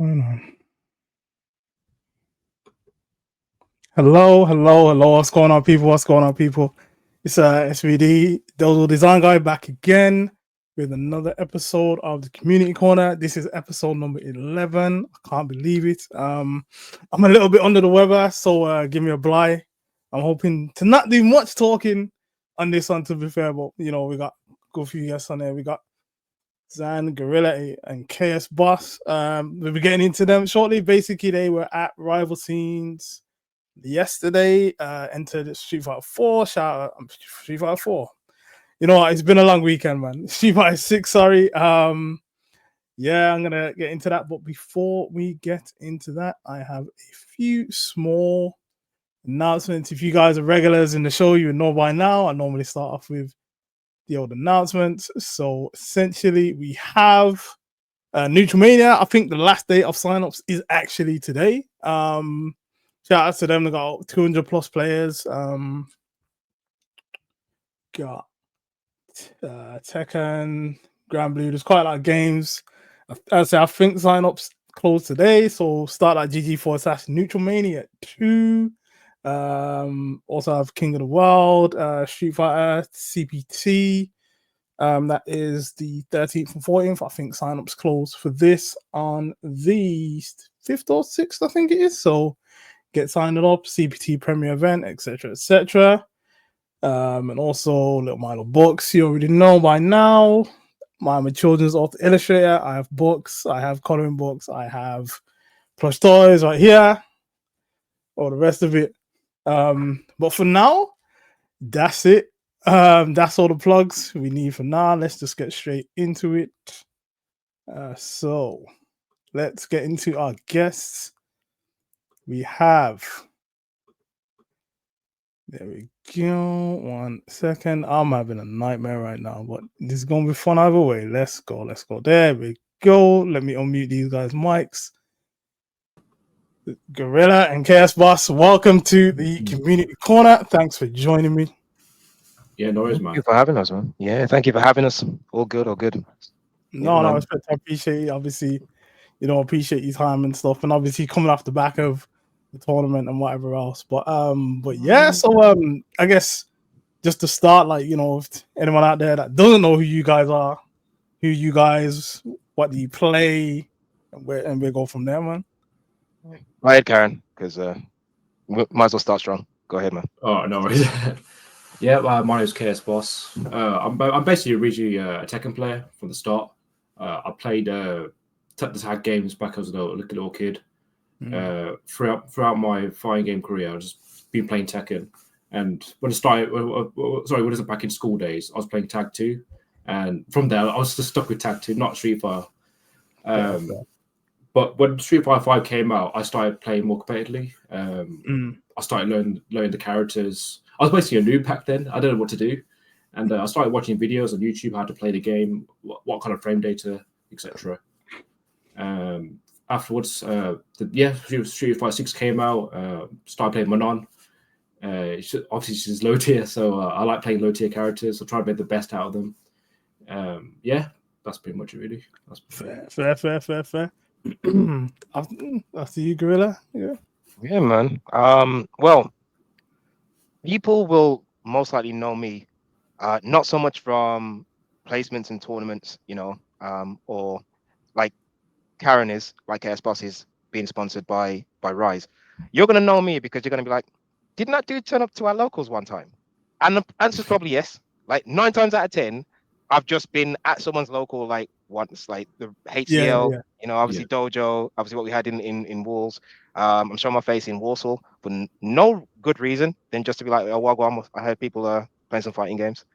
Going on? Hello. What's going on, people? It's SVD, Dozo Design Guy, back again with another episode of the Community Corner. This is episode number 11. I can't believe it. I'm a little bit under the weather, so give me a bly. I'm hoping to not do much talking on this one, to be fair, but we got a few guests on there. We got Zan, Guerrilla, and KS Boss. We'll be getting into them shortly. Basically, they were at rival scenes yesterday. Entered Street Fighter 4. Shout out Street Fighter 4. You know what? It's been a long weekend, man. Street Fighter 6, sorry. Yeah, I'm gonna get into that. But before we get into that, I have a few small announcements. If you guys are regulars in the show, you know by now. I normally start off with the old announcements. So essentially, we have Nutrimania. I think the last day of signups is actually today. Shout out to them. They got 200 plus players. Got Tekken, Grand Blue. There's quite a lot of games. I think signups close today. So start at GG4/Nutrimania 2. Also have King of the World, Street Fighter, CPT. That is the 13th and 14th. I think signups close for this on the 5th or 6th, I think it is. So get signed up, CPT Premier Event, etc., etc. And also Little Milo books. You already know by now. I'm a children's author illustrator. I have books. I have coloring books. I have plush toys right here. All the rest of it. But for now, that's it. That's all the plugs we need for now. Let's just get straight into it. So let's get into our guests. We have. There we go. 1 second. I'm having a nightmare right now, but this is gonna be fun either way. Let's go. Let's go. There we go. Let me unmute these guys' mics. Guerrilla and KS Boss, welcome to the Community Corner. Thanks for joining me. Yeah, no worries, man. Thank you for having us, man. Yeah, thank you for having us. All good, all good. No, I appreciate it. Obviously, appreciate your time and stuff, and obviously coming off the back of the tournament and whatever else. But yeah, so I guess just to start, like, if anyone out there that doesn't know who you guys are, what do you play, and we go from there, man. Go ahead, Karen, because we might as well start strong. Go ahead, man. Oh, no worries. Yeah, my name is KS Boss. I'm basically originally a Tekken player from the start. I played the tag games back as a little kid. Throughout my fighting game career, I've just been playing Tekken. And when when I was back in school days, I was playing Tag 2. And from there, I was just stuck with Tag 2, not Street Fighter. But when Street Fighter 5 came out, I started playing more competitively. I started learning the characters. I was basically a noob back then. I didn't know what to do. And I started watching videos on YouTube how to play the game, what kind of frame data, etc. Afterwards, Street Fighter 6 came out. Started playing Manon. Obviously, she's low tier, so I like playing low tier characters. I try to make the best out of them. Yeah, that's pretty much it, really. That's fair. After you, Guerrilla. Yeah, man. Well, people will most likely know me, not so much from placements in tournaments, or like Karen is, like KS Boss is being sponsored by Rise. You're gonna know me because you're gonna be like, didn't that dude turn up to our locals one time? And the answer's probably yes. Like 9 times out of 10, I've just been at someone's local like once, like the HCL, obviously Dojo, obviously what we had in Walls. I'm showing my face in Warsaw for no good reason than just to be like, oh, well, I heard people playing some fighting games.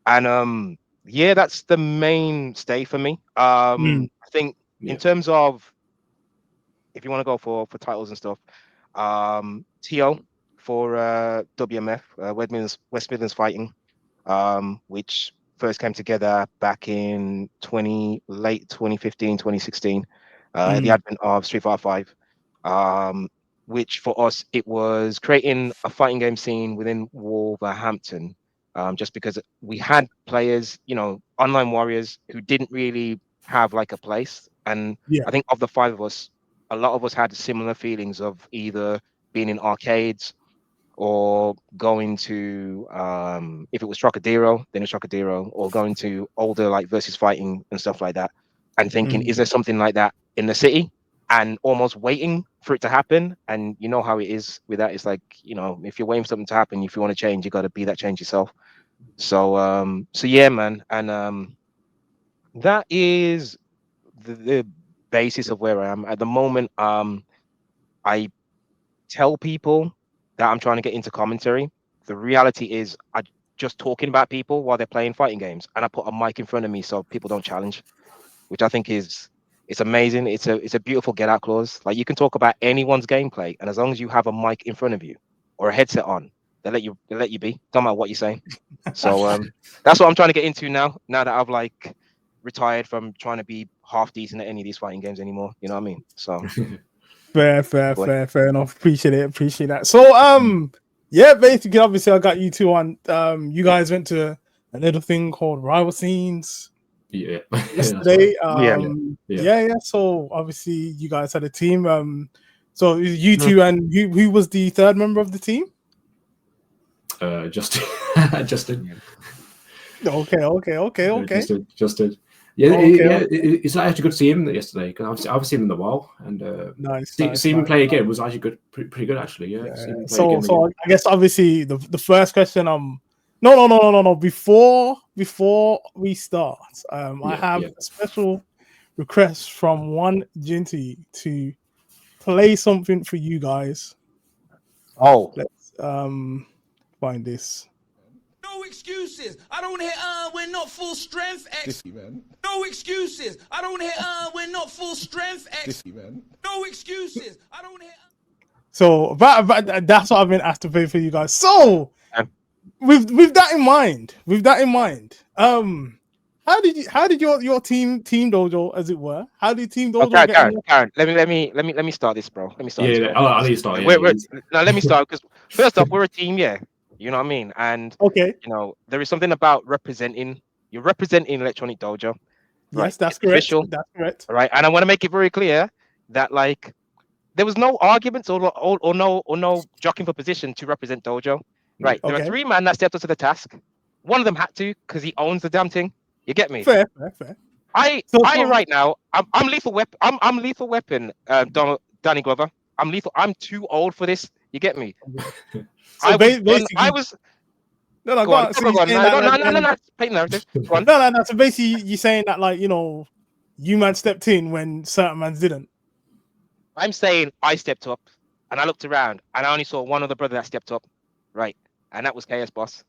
And yeah, that's the mainstay for me. I think in terms of if you want to go for titles and stuff, TO for WMF, West Midlands Fighting, which first came together back in late 2015, 2016, at the advent of Street Fighter 5, which for us, it was creating a fighting game scene within Wolverhampton, just because we had players, online warriors who didn't really have like a place. And I think of the 5 of us, a lot of us had similar feelings of either being in arcades or going to if it was Trocadero, then it's Trocadero, or going to older like versus fighting and stuff like that, and thinking, is there something like that in the city? and almost waiting for it to happen. And you know how it is with that. It's like, if you're waiting for something to happen, if you want to change, you got to be that change yourself. So yeah, man. And that is the basis of where I am at the moment. I tell people that I'm trying to get into commentary. The reality is I just talking about people while they're playing fighting games, and I put a mic in front of me so people don't challenge, which I think it's amazing. It's a beautiful get out clause. Like, you can talk about anyone's gameplay, and as long as you have a mic in front of you or a headset on, they let you be. Don't matter what you're saying. So that's what I'm trying to get into now. Now that I've like retired from trying to be half decent at any of these fighting games anymore. You know what I mean? So fair enough. Appreciate that. So yeah, basically, obviously, I got you two on. You guys went to a little thing called Rival Scenes. Yeah. Yesterday. Yeah. So obviously, you guys had a team. So you two, and who was the third member of the team? Justin. Okay. Justin. Yeah, it's actually good to see him yesterday, because I've seen him in a while, and seeing him play again was actually good, pretty good actually. Yeah. So I guess obviously the first question. No. Before we start, I have a special request from one Jinty to play something for you guys. Oh, let's find this. No excuses. I don't hear we're not full strength. No excuses. I don't hear we're not full strength. No excuses. I don't hear. So that's what I've been asked to play for you guys. So with that in mind, how did your team dojo, as it were? How did team dojo get? Karen, let me start this, bro. Let me start. Yeah, I'll let you start. Now let me start, because first off, we're a team, yeah. You know what I mean? And okay, there is something about representing. You're representing Electronic Dojo. Right? Yes, that's it's correct. Official, that's correct. Right, and I want to make it very clear that like there was no arguments or no jockeying for position to represent Dojo. Right, there are 3 men that stepped up to the task. One of them had to, because he owns the damn thing. You get me? Fair. Right now, I'm lethal weapon. I'm lethal weapon. Danny Glover. I'm lethal. I'm too old for this. You get me? So basically, I was. No. Go on. No. Paint narrative. Go on. No. So basically, you're saying that, like, you man stepped in when certain mans didn't. I'm saying I stepped up, and I looked around, and I only saw one other brother that stepped up, right, and that was KS Boss.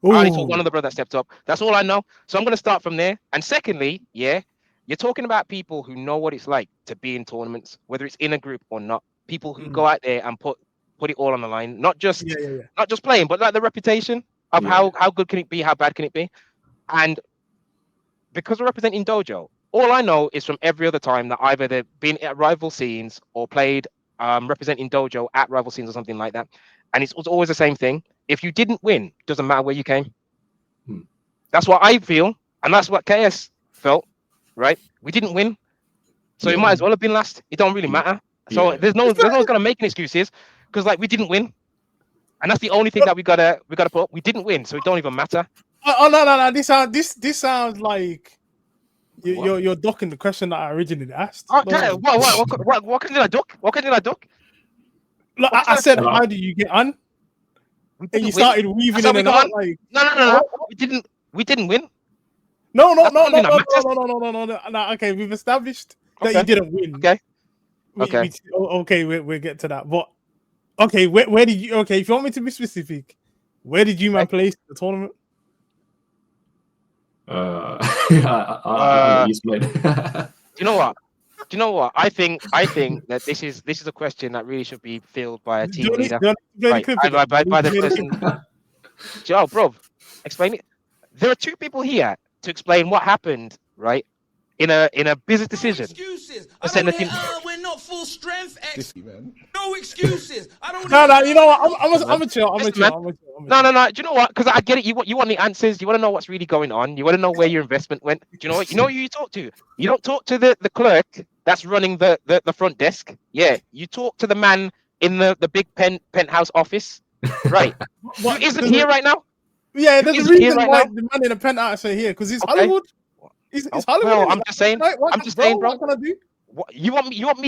Ooh. I only saw one other brother that stepped up. That's all I know. So I'm going to start from there. And secondly, yeah, you're talking about people who know what it's like to be in tournaments, whether it's in a group or not. People who go out there and put it all on the line, not just playing, but like the reputation of how good can it be, how bad can it be. And because we're representing Dojo, all I know is from every other time that I've either been at rival scenes or played representing Dojo at rival scenes or something like that. And it's always the same thing. If you didn't win, doesn't matter where you came. That's what I feel, and that's what KS felt, right? We didn't win, so it might as well have been last. It don't really matter. So there's no one's gonna make excuses, because like we didn't win, and that's the only thing that we gotta put up. We didn't win, so it don't even matter. Oh no! This sounds like you're ducking the question that I originally asked. Okay, what did I duck? What did I duck? Look, I said, how do you get on? And you started weaving in and out. Like, no. We didn't win. No. Okay, we've established that you didn't win. Okay. We'll get to that. But okay, where did you? Okay, if you want me to be specific, where did you man place the tournament? I'll explain. Do you know what? I think that this is a question that really should be filled by a team leader. By the person. Oh, bro, explain it. There are 2 people here to explain what happened, right? In a business decision. No excuses. I don't hear, we're not full strength. No excuses. I don't. No. You know what? I'm a chill. No. Do you know what? Because I get it. You want the answers. You want to know what's really going on. You want to know where your investment went. Do you know what? You know who you talk to. You don't talk to the clerk that's running the front desk. Yeah, you talk to the man in the big penthouse office, right? Who isn't here right now? Yeah, there's a reason why the man in the penthouse are here, because it's Hollywood. It's Hollywood. Well, I'm just saying. I'm just saying, bro. What can I do? What you want me? You want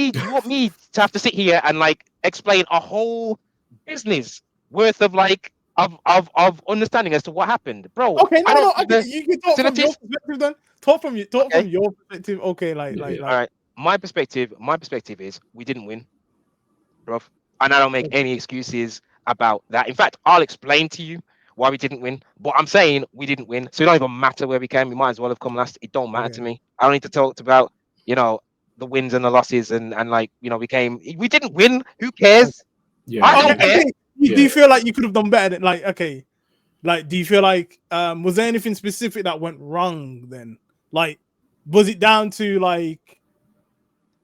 me to have to sit here and like explain a whole business worth of like of understanding as to what happened, bro? Okay, I no, don't no. have Okay, the you can talk from your facilities. perspective then. Talk from Okay, your perspective. Okay, Yeah, yeah. all right. My perspective is we didn't win, bro, and I don't make any excuses about that. In fact, I'll explain to you why we didn't win. But I'm saying we didn't win, so it don't even matter where we came. We might as well have come last. It don't matter to okay. me. I don't need to talk about you know the wins and the losses and like we didn't win. Who cares? Yeah, I Okay, don't care. okay. Do yeah. you feel like you could have done better than like okay? Like, do you feel like was there anything specific that went wrong then? Like, was it down to like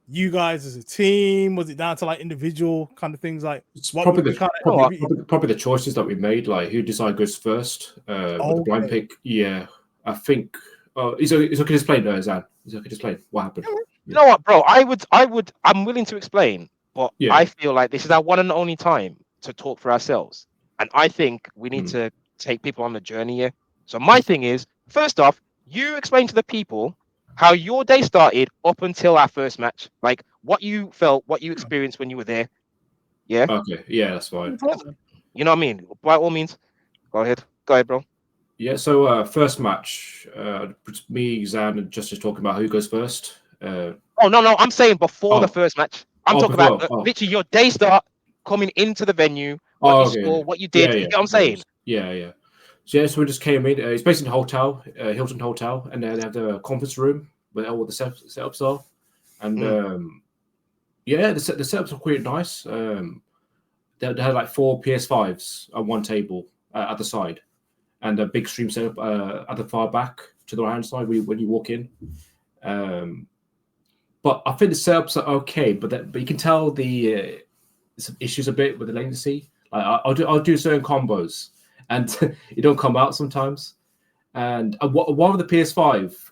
you guys as a team? Was it down to like individual kind of things? Like, It's what probably we the kind You know of what? probably the choices that we made, like who decided goes first with the blind okay. pick. Yeah, I think. It's okay to explain, Zan. It's okay to explain what happened. You know what, bro? I'm willing to explain, but Yeah. I feel like this is our one and only time to talk for ourselves. And I think we need Mm. to take people on the journey here. So my thing is, first off, you explain to the people how your day started up until our first match, like what you felt, what you experienced when you were there. Yeah, Okay. Yeah, that's fine. you know what I mean. By all means, go ahead, bro. Yeah. So first match, me, Zan, and just talking about who goes first. Oh no, I'm saying before the Oh, first match. I'm talking about before. Oh, literally your day start coming into the venue, what you okay. saw, what you Yeah, did. You yeah. get what I'm No saying? worries. Yeah, yeah. So yeah, so we just came in. It's basically a hotel, Hilton Hotel, and they have the conference room where all the setups are. And yeah, the setups are quite nice. They had like 4 PS5s on one table at the side, and a big stream setup at the far back to the right hand side when you walk in. But I think the setups are okay, but you can tell the some issues a bit with the latency. Like I'll do certain combos, and it don't come out sometimes. And one of the PS5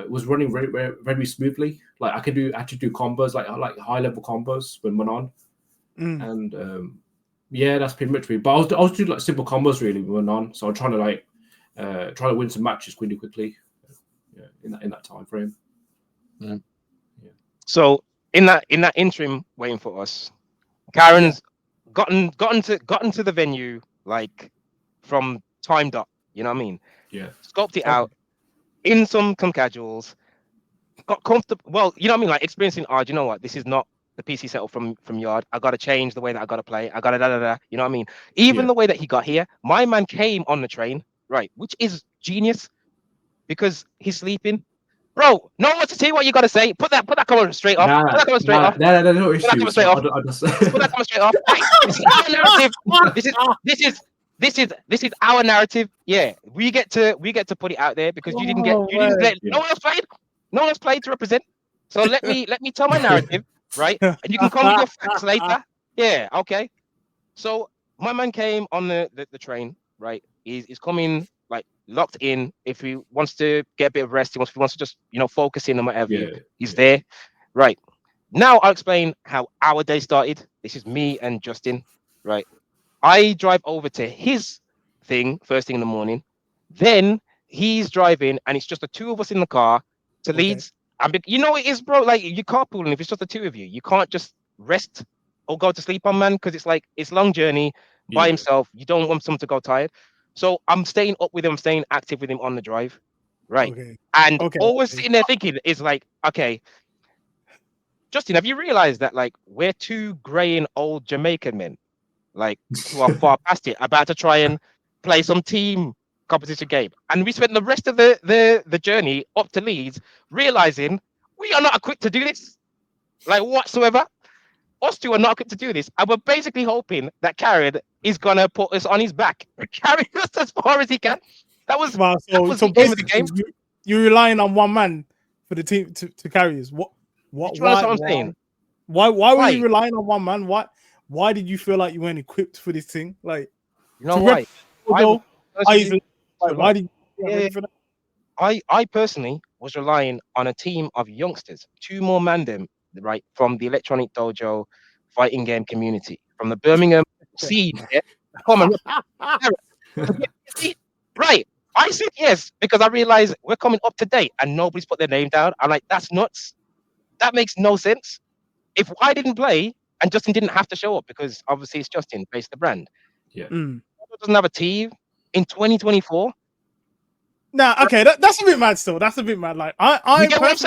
was running very smoothly. Like I could actually do combos like high level combos when on. And yeah, that's pretty much me. But I was doing like simple combos really when on. So I'm trying to like try to win some matches really quickly. Yeah, in that time frame. Yeah. So in that interim waiting for us, Karen's gotten to the venue like from timed up. You know what I mean? Yeah. Scoped it out in some casuals. Got comfortable. Well, you know what I mean? Like experiencing, you know what? This is not the PC setup from yard. I got to change the way that I got to play. I got to da. You know what I mean? Even the way that he got here, my man came on the train, right? Which is genius because he's sleeping. Bro, no one wants to see what you got to say. Put that camera straight off. Put that camera straight off. No Put that camera issues. straight off. I just... Put that camera straight off. Right. This is our narrative. This is our narrative. Yeah, we get to put it out there because you didn't let no one else played. No one else played to represent. So let me tell my narrative, right? And you can come with your facts later. Yeah, okay. So my man came on the train, right? He's coming like locked in. If he wants to get a bit of rest, if he wants to just focus in on whatever, he's there. Right. Now I'll explain how our day started. This is me and Justin, right? I drive over to his thing first thing in the morning. Then he's driving, and it's just the two of us in the car to Leeds. And you know it is, bro. Like you're carpooling. If it's just the two of you, you can't just rest or go to sleep on, man, because it's like it's long journey by himself. You don't want someone to go tired. So I'm staying up with him, staying active with him on the drive, right? And always sitting there thinking is like, okay, Justin, have you realized that like we're two graying old Jamaican men, like who are far past it, about to try and play some team competition game, and we spent the rest of the journey up to Leeds realizing we are not equipped to do this, like whatsoever. Us two are not equipped to do this, and we're basically hoping that Karen is gonna put us on his back, carry us as far as he can. That was the aim of the game. You're relying on one man for the team to carry us. Why were you relying on one man? Why did you feel like you weren't equipped for this thing? Like, you know why? Why did you for that? I personally was relying on a team of youngsters, two more mandem, right, from the Electronic Dojo fighting game community, from the Birmingham scene. Yeah? Right. I said yes because I realized we're coming up to date and nobody's put their name down. I'm like, that's nuts. That makes no sense. If I didn't play and Justin didn't have to show up because obviously it's Justin, based the brand. Doesn't have a team in 2024. Nah, okay, that's a bit mad. Still, that's a bit mad. Like I You get what I'm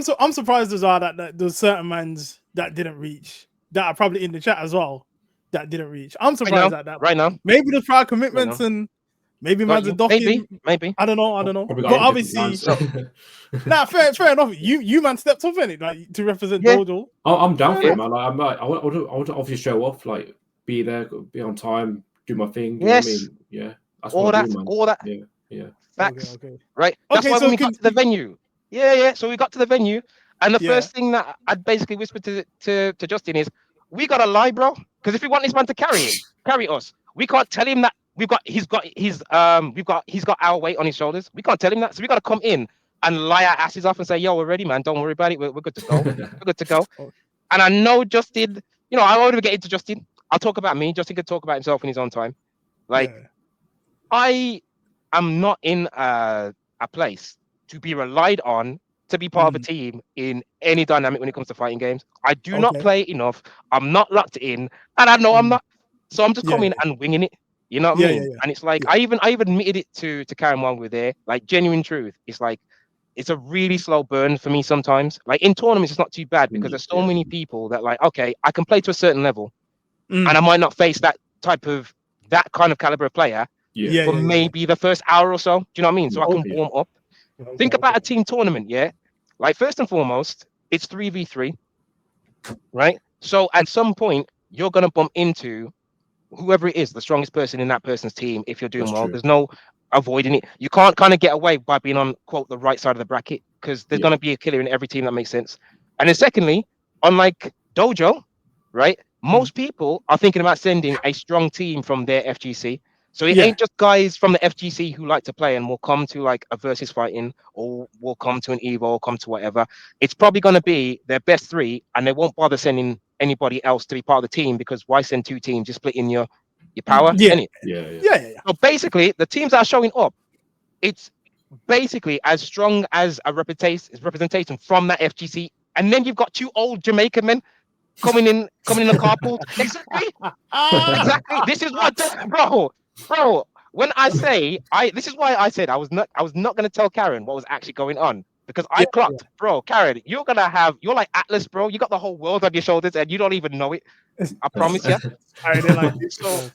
saying? I'm surprised as well that there's certain mans that didn't reach that are probably in the chat as well that didn't reach. I'm surprised at that. Right now, maybe the prior commitments and maybe man's adopting. Maybe. I don't know. But obviously, nah, fair enough. You man stepped up in it like to represent Dojo. I'm down for it, man. Like, I want to obviously show off, like be there, be on time, do my thing. You know what I mean? Yeah, that's all what I that, do, man. all that. Yeah. Facts. Okay. Right. That's why when we got to the venue. Yeah. So we got to the venue, and the first thing that I basically whispered to Justin is, "We gotta lie, bro. Because if we want this man to carry us, we can't tell him that he's got our weight on his shoulders. We can't tell him that. So we gotta come in and lie our asses off and say, yo, we're ready, man. Don't worry about it. We're good to go. We're good to go." And I know Justin. You know, I won't even get into Justin. I'll talk about me. Justin could talk about himself in his own time. Like, I am not in a place to be relied on to be part of a team in any dynamic when it comes to fighting games. I do not play enough. I'm not locked in, and I know I'm not. So I'm just coming and winging it. You know what I mean? And it's like I even admitted it to Karen while we were there. Like, genuine truth. It's like it's a really slow burn for me sometimes. Like in tournaments, it's not too bad because there's so many people that like, okay, I can play to a certain level, and I might not face that kind of caliber of player for maybe the first hour or so. Do you know what I mean? So I can warm up. Think about a team tournament, yeah? Like, first and foremost, it's 3v3, right? So at some point, you're going to bump into whoever it is, the strongest person in that person's team, if you're doing well. There's no avoiding it. You can't kind of get away by being on, quote, the right side of the bracket, because there's going to be a killer in every team. That makes sense. And then secondly, unlike Dojo, right? Most people are thinking about sending a strong team from their FGC. So it ain't just guys from the FGC who like to play and will come to like a versus fighting or will come to an Evo or come to whatever. It's probably going to be their best three, and they won't bother sending anybody else to be part of the team, because why send two teams? Just split in your power. Yeah. So basically, the teams that are showing up, it's basically as strong as a representation from that FGC, and then you've got two old Jamaican men coming in the carpool. Exactly. This is what, bro. When I say this is why I said I was not going to tell Karen what was actually going on, because I clocked, bro. Karen, you're like Atlas, bro. You got the whole world on your shoulders and you don't even know it. I promise you. So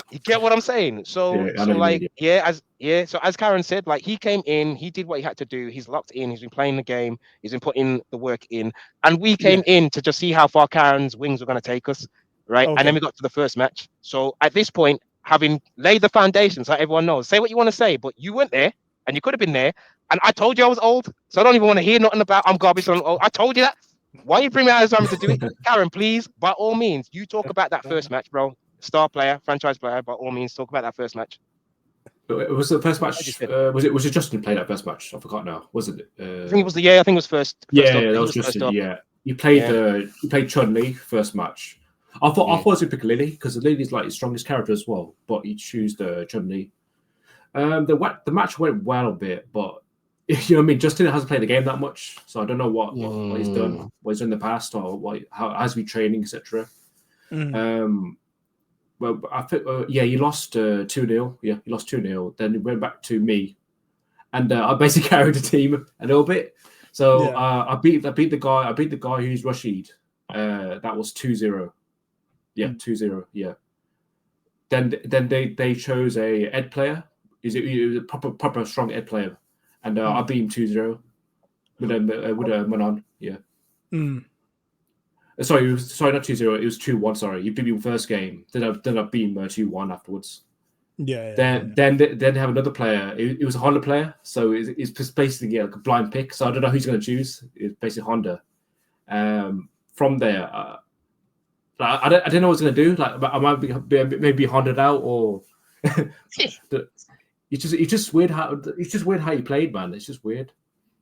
you get what I'm saying? So as Karen said, like, he came in, he did what he had to do. He's locked in. He's been playing the game. He's been putting the work in, and we came in to just see how far Karen's wings were going to take us, right? And then we got to the first match. So at this point, having laid the foundations, so everyone knows, say what you want to say, but you weren't there, and you could have been there. And I told you I was old, so I don't even want to hear nothing about I'm garbage. I'm old. I told you that. Why are you bringing me out of time to do it? Karen, please, by all means, you talk about that first match, bro. Star player, franchise player, by all means, talk about that first match. It was the first match. Was it Justin who played that first match? I forgot now. Was it? I think it was I think it was first. That was Justin. Yeah, you played Chun-Li first match. I thought he was pick Lily, because Lily's like his strongest character as well, but he chose the Chun-Li. The match went well a bit, but you know what I mean. Justin hasn't played the game that much, so I don't know what he's done, what he's done in the past, or how has he training, etc. Well, I think he lost 2-0. Yeah, he lost 2-0. Then he went back to me, and I basically carried the team a little bit. So I beat the guy who's Rashid. That was 2-0. Yeah, 2-0. Yeah. Then they chose a Ed player. It was a proper strong Ed player, and I beat him 2-0 with a Manon. Yeah. Sorry, not 2-0. It was 2-1. Sorry, you beat me in the first game. Then I beat him 2-1 afterwards. Then they have another player. It was a Honda player, so it's basically like a blind pick. So I don't know who's going to choose. It's basically Honda. From there, I don't know what it's going to do. Like, I might be maybe Honda out, or it's just weird how he played, man. It's just weird.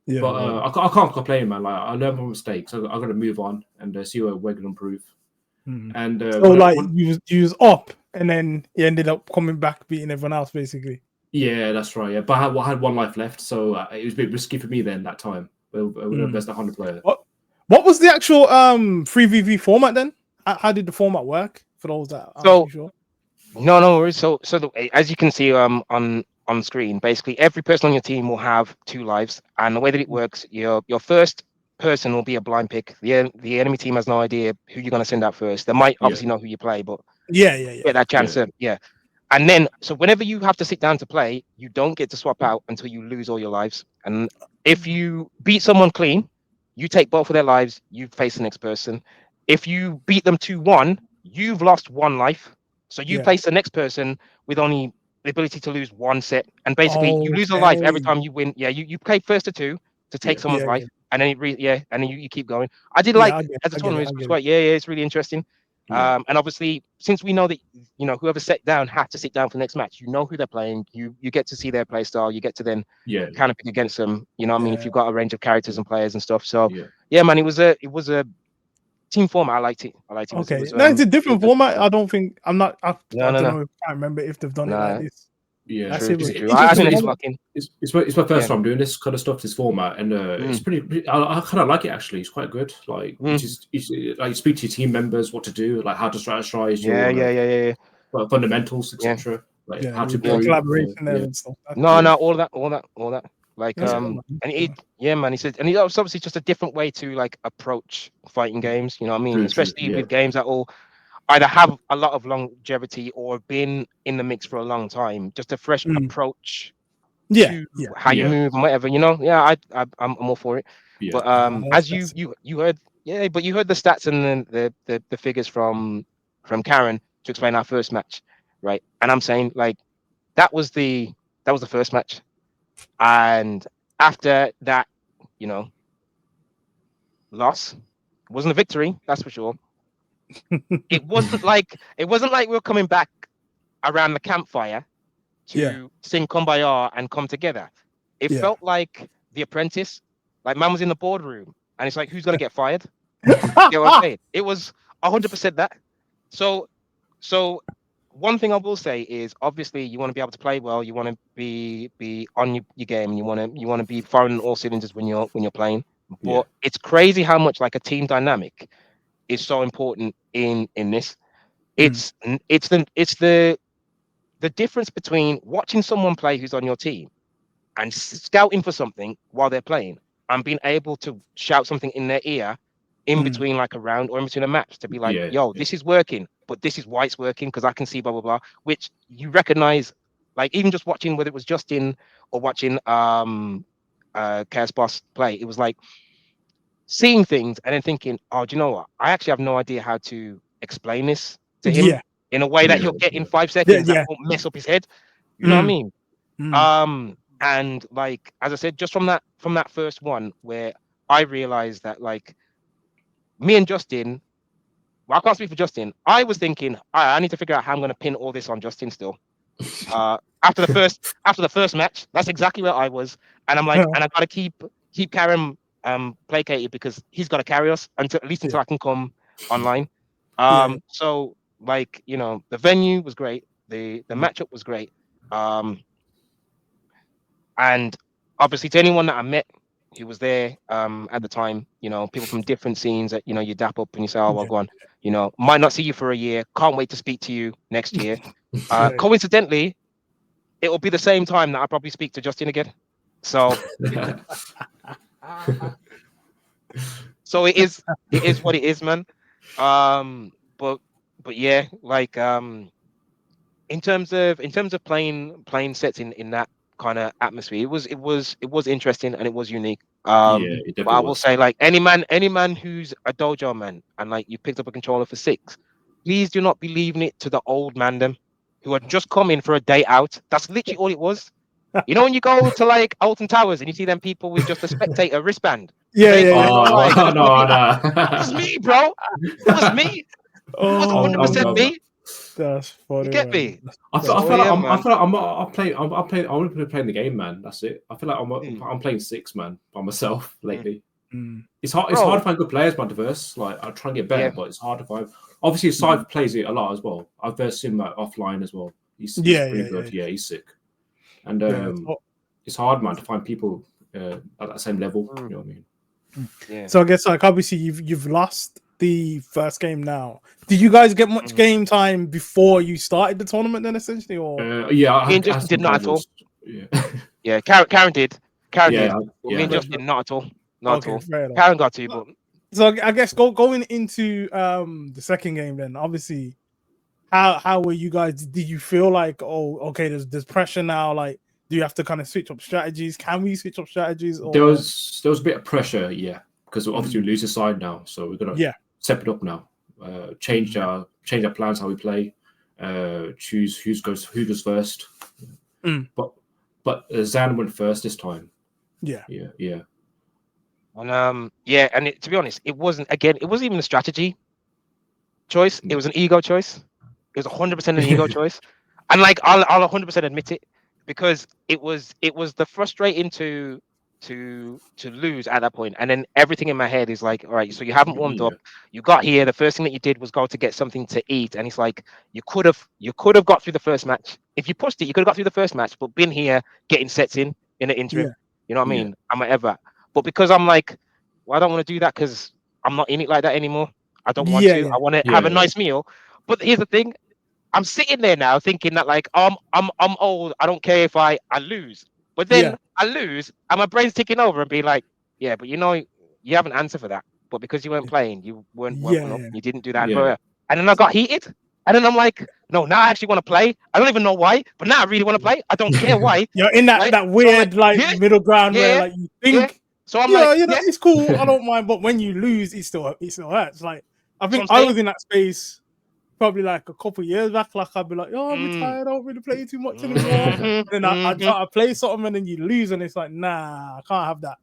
Yeah, but I can't complain, man. Like, I learned from mistakes. I got to move on and see where we're going to improve. And you was up, and then he ended up coming back, beating everyone else, basically. Yeah, that's right. Yeah, but I had one life left, so it was a bit risky for me then that time. We're the best 100 player. What was the actual 3v3 format then? How did the format work for those that aren't So too sure? no worries. So as you can see on screen, basically every person on your team will have 2 lives, and the way that it works, your first person will be a blind pick. The enemy team has no idea who you're going to send out first. They might obviously know who you play, but get that chance to And then, so whenever you have to sit down to play, you don't get to swap out until you lose all your lives. And if you beat someone clean, you take both of their lives, you face the next person. If you beat them 2-1, you've lost 1 life. So you face the next person with only the ability to lose 1 set. And basically, you lose a life every time you win. Yeah, you play first to 2 to take someone's life. And then and then you keep going. I did like as a tournament, it's quite it's really interesting. And obviously, since we know that whoever sat down had to sit down for the next match, you know who they're playing. You get to see their play style. You get to then kind of pick against them. You know what I mean? If you've got a range of characters and players and stuff. So man, it was a team format. I liked it. Okay, it's a different format. I don't think I don't know. I can't remember if they've done it like this. Yeah, true. I think it's fucking. It's my first time doing this kind of stuff, this format, and it's pretty. I kind of like it actually. It's quite good. Like, like speak to your team members, what to do, like how to strategize. Fundamentals, etc. Like how to build collaboration and stuff. All that. Like man, he said, and it's obviously just a different way to like approach fighting games. You know what I mean? Especially with games that all either have a lot of longevity or been in the mix for a long time. Just a fresh approach to how you move and whatever. I'm all for it. But as you heard, but you heard the stats and the figures from Karen to explain our first match, right? And I'm saying like that was the first match, and after that, loss wasn't a victory, that's for sure. It wasn't like we were coming back around the campfire to sing Kumbaya and come together. It felt like The Apprentice. Like man was in the boardroom and it's like, who's gonna get fired? You know what I'm saying? It was 100% that. So one thing I will say is obviously you want to be able to play well, you want to be on your game, and you want to be firing on all cylinders when you're playing. But it's crazy how much like a team dynamic is so important in this. It's the difference between watching someone play who's on your team and scouting for something while they're playing and being able to shout something in their ear in between like a round or in between a match to be like, this is working, but this is why it's working because I can see blah blah blah, which you recognize, like even just watching whether it was Justin or watching Chaos Boss play, it was like seeing things and then thinking, oh, do you know what? I actually have no idea how to explain this to him in a way that he'll get in 5 seconds that won't mess up his head. You know what I mean? And like as I said, just from that first one where I realized that like me and Justin, well, I can't speak for Justin. I was thinking, I need to figure out how I'm going to pin all this on Justin still. After the first match, that's exactly where I was, and I'm like, and I got to keep Karen placated because he's got to carry us until I can come online. So like the venue was great, the matchup was great, and obviously to anyone that I met who was there at the time, people from different scenes that you dap up and you say, oh well, go on, might not see you for a year, can't wait to speak to you next year. Coincidentally, it will be the same time that I probably speak to Justin again. So so it is what it is, man. But yeah, like in terms of playing sets in that kind of atmosphere, it was interesting and it was unique. But I will say, like any man who's a dojo man and like you picked up a controller for 6, please do not be leaving it to the old mandem who had just come in for a day out. That's literally all it was. When you go to like Alton Towers and you see them people with just a spectator wristband. No. It was me, bro. It was me. It was 100% me. That's funny. You get me? I feel like I'm playing the game, man. That's it. I feel like I'm playing 6, man, by myself lately. It's hard to find good players, man. Diverse. Like I try and get better, but it's hard to find. Obviously, Scythe plays it a lot as well. I've versed him like offline as well. He's pretty good. Yeah, he's sick. And it's hard, man, to find people at that same level. You know what I mean? Yeah. So I guess like obviously you've lost the first game now. Did you guys get much game time before you started the tournament then essentially, or Yeah, I Me and had Justin did some not at all. casuals. Yeah. Yeah, Karen did. Karen Yeah, did. I- But yeah, me and I did. Justin not at all. Not Okay, at all. fair enough. Karen got to, but So I guess going into the second game then, obviously, how were you guys? Did you feel like, oh, okay, there's pressure now? Like, do you have to kind of switch up strategies? Can we switch up strategies? Or There was a bit of pressure, yeah, because obviously we lose the side now, so we're gonna yeah, step it up now. Change our plans, how we play. Choose who goes first. But Zan went first this time. yeah, Yeah. and to be honest, it wasn't even a strategy choice. It was an ego choice. It was 100% an ego choice, and like I'll 100% admit it, because it was the frustrating to lose at that point, and then everything in my head is like, all right, so you haven't warmed up, you got here, the first thing that you did was go to get something to eat, and it's like you could have got through the first match. If you pushed it, you could have got through the first match, but been here getting sets in the interim. Yeah. You know what I Yeah. mean? I'm whatever. But because I'm like, well, I don't want to do that because I'm not in it like that anymore. I don't want to. Yeah. I want to have a nice meal. But here's the thing. I'm sitting there now thinking that like I'm old. I don't care if I lose. But then I lose and my brain's ticking over and being like, yeah, but you have an answer for that. But because you weren't playing, you weren't woken up, you didn't do that. Yeah. And then I got heated. And then I'm like, no, now I actually want to play. I don't even know why, but now I really want to play. I don't care why. You're in that Right? that weird middle ground where like you think So I'm like, it's cool, I don't mind, but when you lose, it still hurts. Like I think So I'm I was in that space probably like a couple of years back. Like I'd be like, oh, I'm retired, I don't really play too much anymore. And then I try to play something and then you lose, and it's like, nah, I can't have that.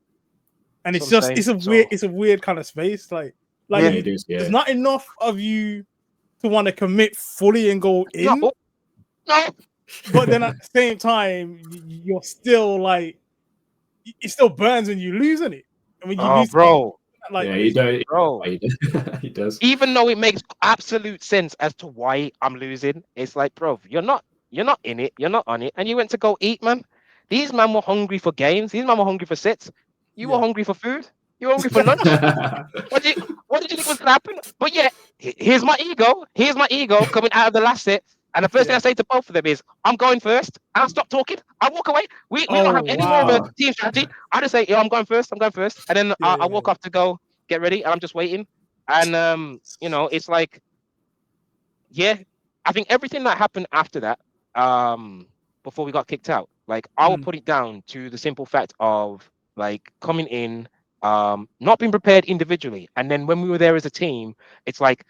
And it's just it's a weird kind of space. Like it is, there's not enough of you to want to commit fully and go in. No. But then at the same time, you're still like, it still burns when you lose, it. And when you lose, bro. Like, he does. Bro, He does. even though it makes absolute sense as to why I'm losing, it's like, bro, you're not in it, you're not on it, and you went to go eat, man. These men were hungry for games. These men were hungry for sets. You were hungry for food. You were hungry for lunch. What did you think was gonna happen? But yeah, here's my ego. Here's my ego coming out of the last set. And the first thing I say to both of them is, I'm going first. I'll stop talking. I'll walk away. We don't have any more of a team strategy. I just say, I'm going first. I'm going first. And then I walk off to go get ready. And I'm just waiting. And, it's like, I think everything that happened after that, before we got kicked out, like I will put it down to the simple fact of like coming in, not being prepared individually. And then when we were there as a team, it's like,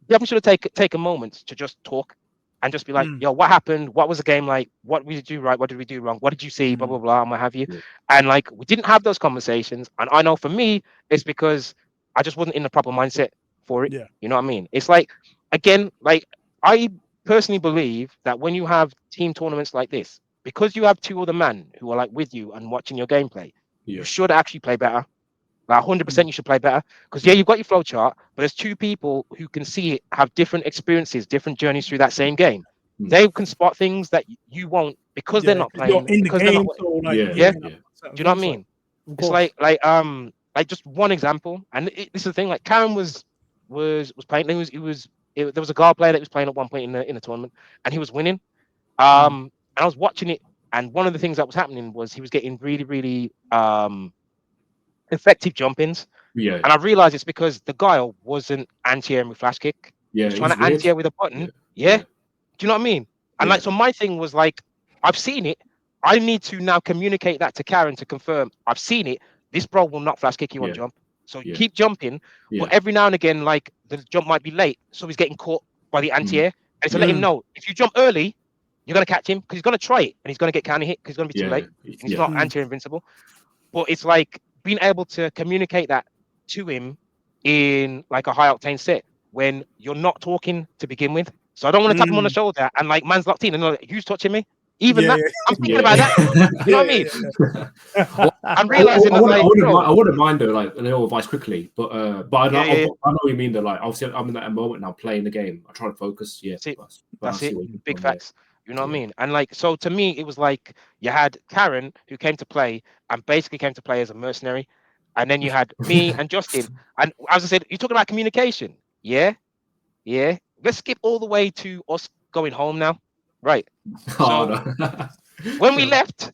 Devin should have take a moment to just talk and just be like, yo, what happened? What was the game like? What did we do right? What did we do wrong? What did you see? Blah, blah, blah, and what have you. And like, we didn't have those conversations. And I know for me, it's because I just wasn't in the proper mindset for it. Yeah. You know what I mean? It's like, again, like I personally believe that when you have team tournaments like this, because you have two other men who are like with you and watching your gameplay, you should actually play better. Like 100% you should play better, because you've got your flow chart, but there's two people who can see it, have different experiences, different journeys through that same game. They can spot things that you won't, because they're not playing. You're in the game, not, so like, do you know what I mean? It's like just one example, and this is the thing. Like Karen was playing. There was a guard player that was playing at one point in the tournament, and he was winning. And I was watching it, and one of the things that was happening was he was getting really, really effective jump-ins. And I realized it's because the guy wasn't anti-airing with flash kick. He was trying to anti-air with a button. Do you know what I mean? And like, so my thing was like, I've seen it. I need to now communicate that to Karen to confirm I've seen it. This bro will not flash kick you on jump. So keep jumping. But every now and again, like the jump might be late. So he's getting caught by the anti-air. And to let him know, if you jump early, you're going to catch him, because he's going to try it and he's going to get counter hit because he's going to be too late. And he's not anti-air invincible. But it's like, being able to communicate that to him in like a high octane set when you're not talking to begin with. So I don't want to tap him on the shoulder and like man's locked in and like, who's touching me? Even that, I'm thinking about that. You know what I mean? I'm realizing I that wouldn't mind though, like a little advice quickly, but I know what you mean though. Like obviously I'm in that moment now playing the game. I try to focus. That's it. Big facts. You know what I mean? And like, so to me, it was like you had Karen who came to play and basically came to play as a mercenary, and then you had me and Justin. And as I said, you're talking about communication. Yeah, yeah. Let's skip all the way to us going home now. Right. Oh, So no. when we left,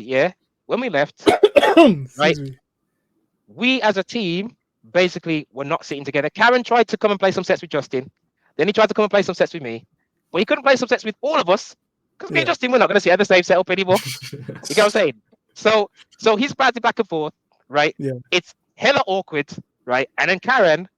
yeah, when we left, right, Excuse me. we as a team basically were not sitting together. Karen tried to come and play some sets with Justin. Then he tried to come and play some sets with me. But he couldn't play some sets with all of us because me and Yeah. Justin were not going to sit at the same setup anymore. You get what I'm saying? So he's bouncing back and forth, right? Yeah. It's hella awkward, right? And then Karen,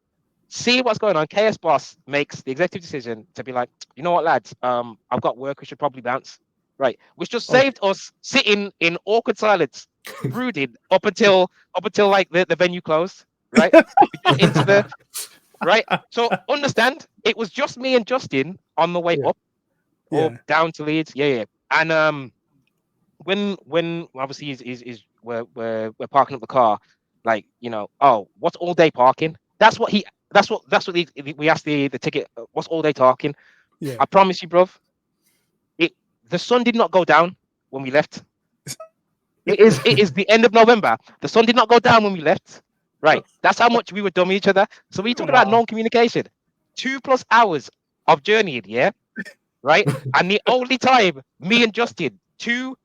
see what's going on. KS Boss makes the executive decision to be like, you know what, lads? I've got work. We should probably bounce, right? Which just Okay. saved us sitting in awkward silence, brooding up until like the venue closed, right? We got into the right. So understand, it was just me and Justin on the way Yeah. up or Yeah. down to Leeds. Yeah. And when obviously we're parking up the car, like, you know, oh, what's all day parking? That's what we asked the ticket. What's all day parking? Yeah. I promise you, bruv, the sun did not go down when we left. It is the end of November. The sun did not go down when we left. Right. That's how much we were dumb with each other. So we talking about Wow. non-communication. 2+ hours of journeying, yeah. Right. And the only time me and Justin, two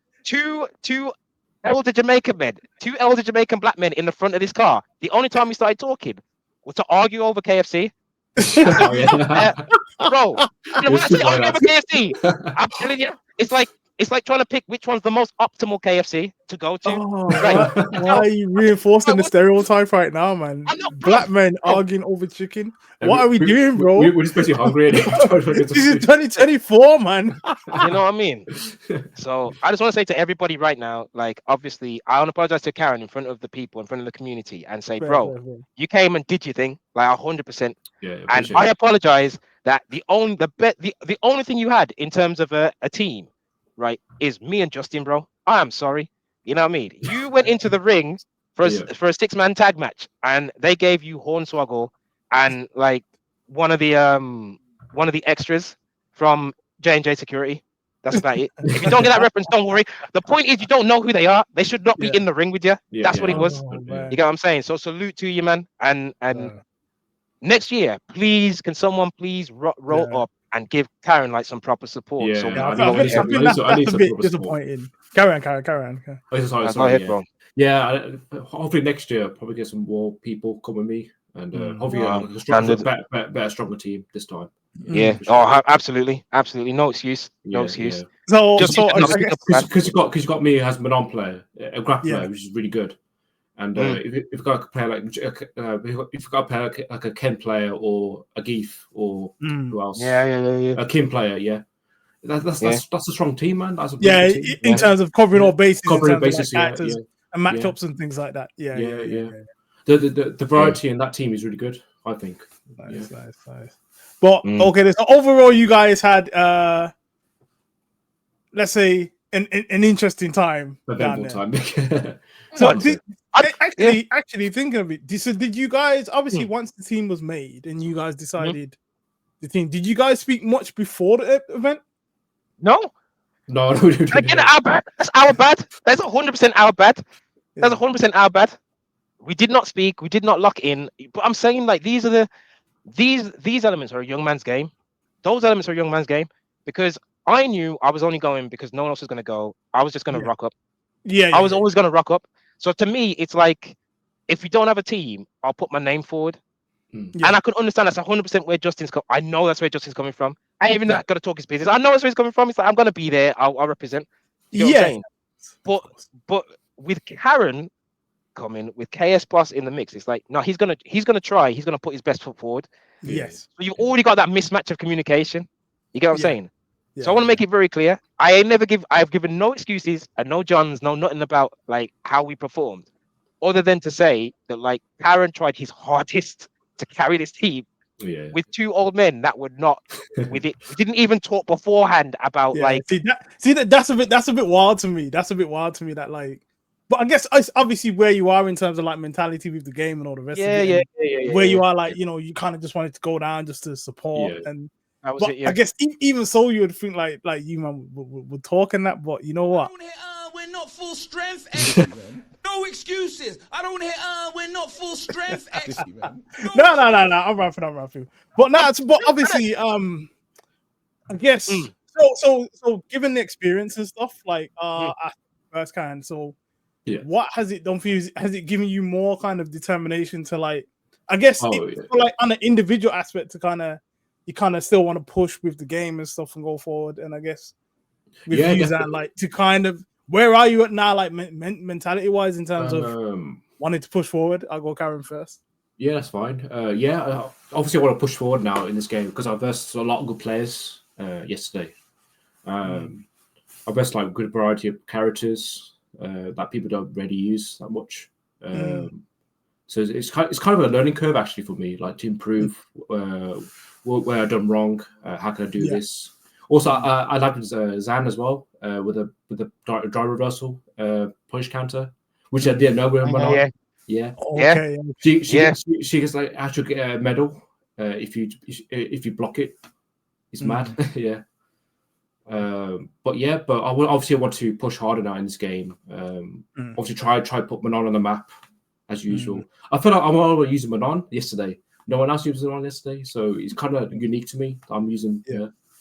elder Jamaican men, 2 elder Jamaican black men in the front of this car, the only time we started talking was to argue over KFC. Oh, yeah. Bro, you know, when I say It's like argue over that. KFC, I'm telling you, it's like trying to pick which one's the most optimal KFC to go to. Oh, Right. why are you reinforcing the what- stereotype right now, man? I'm not, Black bro, men bro. arguing over chicken. What are we doing, bro? We're just basically hungry. This is 2024, man. You know what I mean? So I just want to say to everybody right now, like, obviously, I want to apologize to Karen in front of the people, in front of the community, and say, Fair, bro, fair, fair. you came and did your thing, like 100%. Yeah, And appreciate I it. apologize that the only thing you had in terms of a team, right, is me and Justin, bro. I am sorry. You know what I mean? You went into the ring for a, Yeah. for a 6-man tag match, and they gave you Hornswoggle and like one of the extras from J&J Security. That's about it. If you don't get that reference, don't worry. The point is, you don't know who they are. They should not be Yeah. in the ring with you. Yeah, That's yeah, what it was. Oh, yeah. man. You get what I'm saying? So salute to you, man. And next year, please, can someone please roll Yeah. up and give Karen like some proper support? Yeah, So we Yeah, can I go need ahead. some- that's I need a some bit proper support. disappointing. Carry on. Oh, sorry, Go ahead, yeah. bro. Yeah, hopefully next year I'll probably get some more people come with me, and hopefully Wow, like a stronger, standard. better, stronger team this time. Yeah. for sure. Oh, absolutely. No excuse. No Yeah, excuse. yeah. So, Just so I just guess, man. Because you got me as Manon player, a grab Yeah. player, which is really good. And Mm. if you've got a player like if you've got a player like a Ken player or a Geef or who else? Yeah. A Kim player, yeah. That's a strong team, man. That's a really yeah, good team. in terms of covering all bases, Covering in terms bases, of like yeah, actors yeah. and matchups and things like that. Yeah. The variety in that team is really good, I think. Nice. But Mm. okay, so overall, you guys had let's say an interesting time down Eventful there. time. So I'd say. actually thinking of it, so did you guys obviously Mm. once the team was made and you guys decided the team, did you guys speak much before the event? No. No. And again, our bad. That's our bad. That's 100% our bad. That's 100% our bad. We did not speak. We did not lock in. But I'm saying, like, these elements are a young man's game. Those elements are a young man's game, because I knew I was only going because no one else was going to go. I was just going to rock up. I was always going to rock up. So to me, it's like, if we don't have a team, I'll put my name forward. Yeah. And I could understand that's 100% where Justin's I know that's where Justin's coming from. I ain't even got to talk his business. I know that's where he's coming from. It's like, I'm going to be there. I'll represent. You know what I'm saying? But with Karen coming, with KS Boss in the mix, it's like, no, he's gonna try. He's gonna put his best foot forward. Yes. So you've already got that mismatch of communication. You get what I'm saying? Yeah, So I want to make it very clear. I've given no excuses and no Johns, no nothing about like how we performed, other than to say that like Karen tried his hardest to carry this team with 2 old men that were not with it. We didn't even talk beforehand about like. That's a bit wild to me. That's a bit wild to me. That like, but I guess it's obviously where you are in terms of like mentality with the game and all the rest of it. Yeah. Where you are, like, you know, you kind of just wanted to go down just to support, and That was but it, yeah. I guess even so, you would think like you man would talk and that. But you know what? We're not full strength. No excuses. I don't hear. We're not full strength. No. I'm rapping. But but obviously, I guess so. Given the experience and stuff, like at first kind, so Yeah. what has it done for you? Has it given you more kind of determination to like? I guess Oh, like on an individual aspect to kind of you kind of still want to push with the game and stuff and go forward. And I guess with you and like to kind of where are you at now, like mentality wise in terms of wanting to push forward? I'll go Karen first. Yeah, that's fine. Obviously I want to push forward now in this game because I versed a lot of good players yesterday. I versed like a good variety of characters that people don't really use that much. So it's kind of a learning curve actually for me, like to improve where I've done wrong. How can I do this? Also, I like Zan as well with the drive reversal push counter, which I didn't know we were on. Yeah. Okay. She gets like actually get a medal if you block it. It's mad. Yeah. But I will obviously want to push harder now in this game. Obviously try put Manon on the map as usual. I feel like I'm already using Manon yesterday. No one else used Manon yesterday, so it's kind of unique to me. I'm using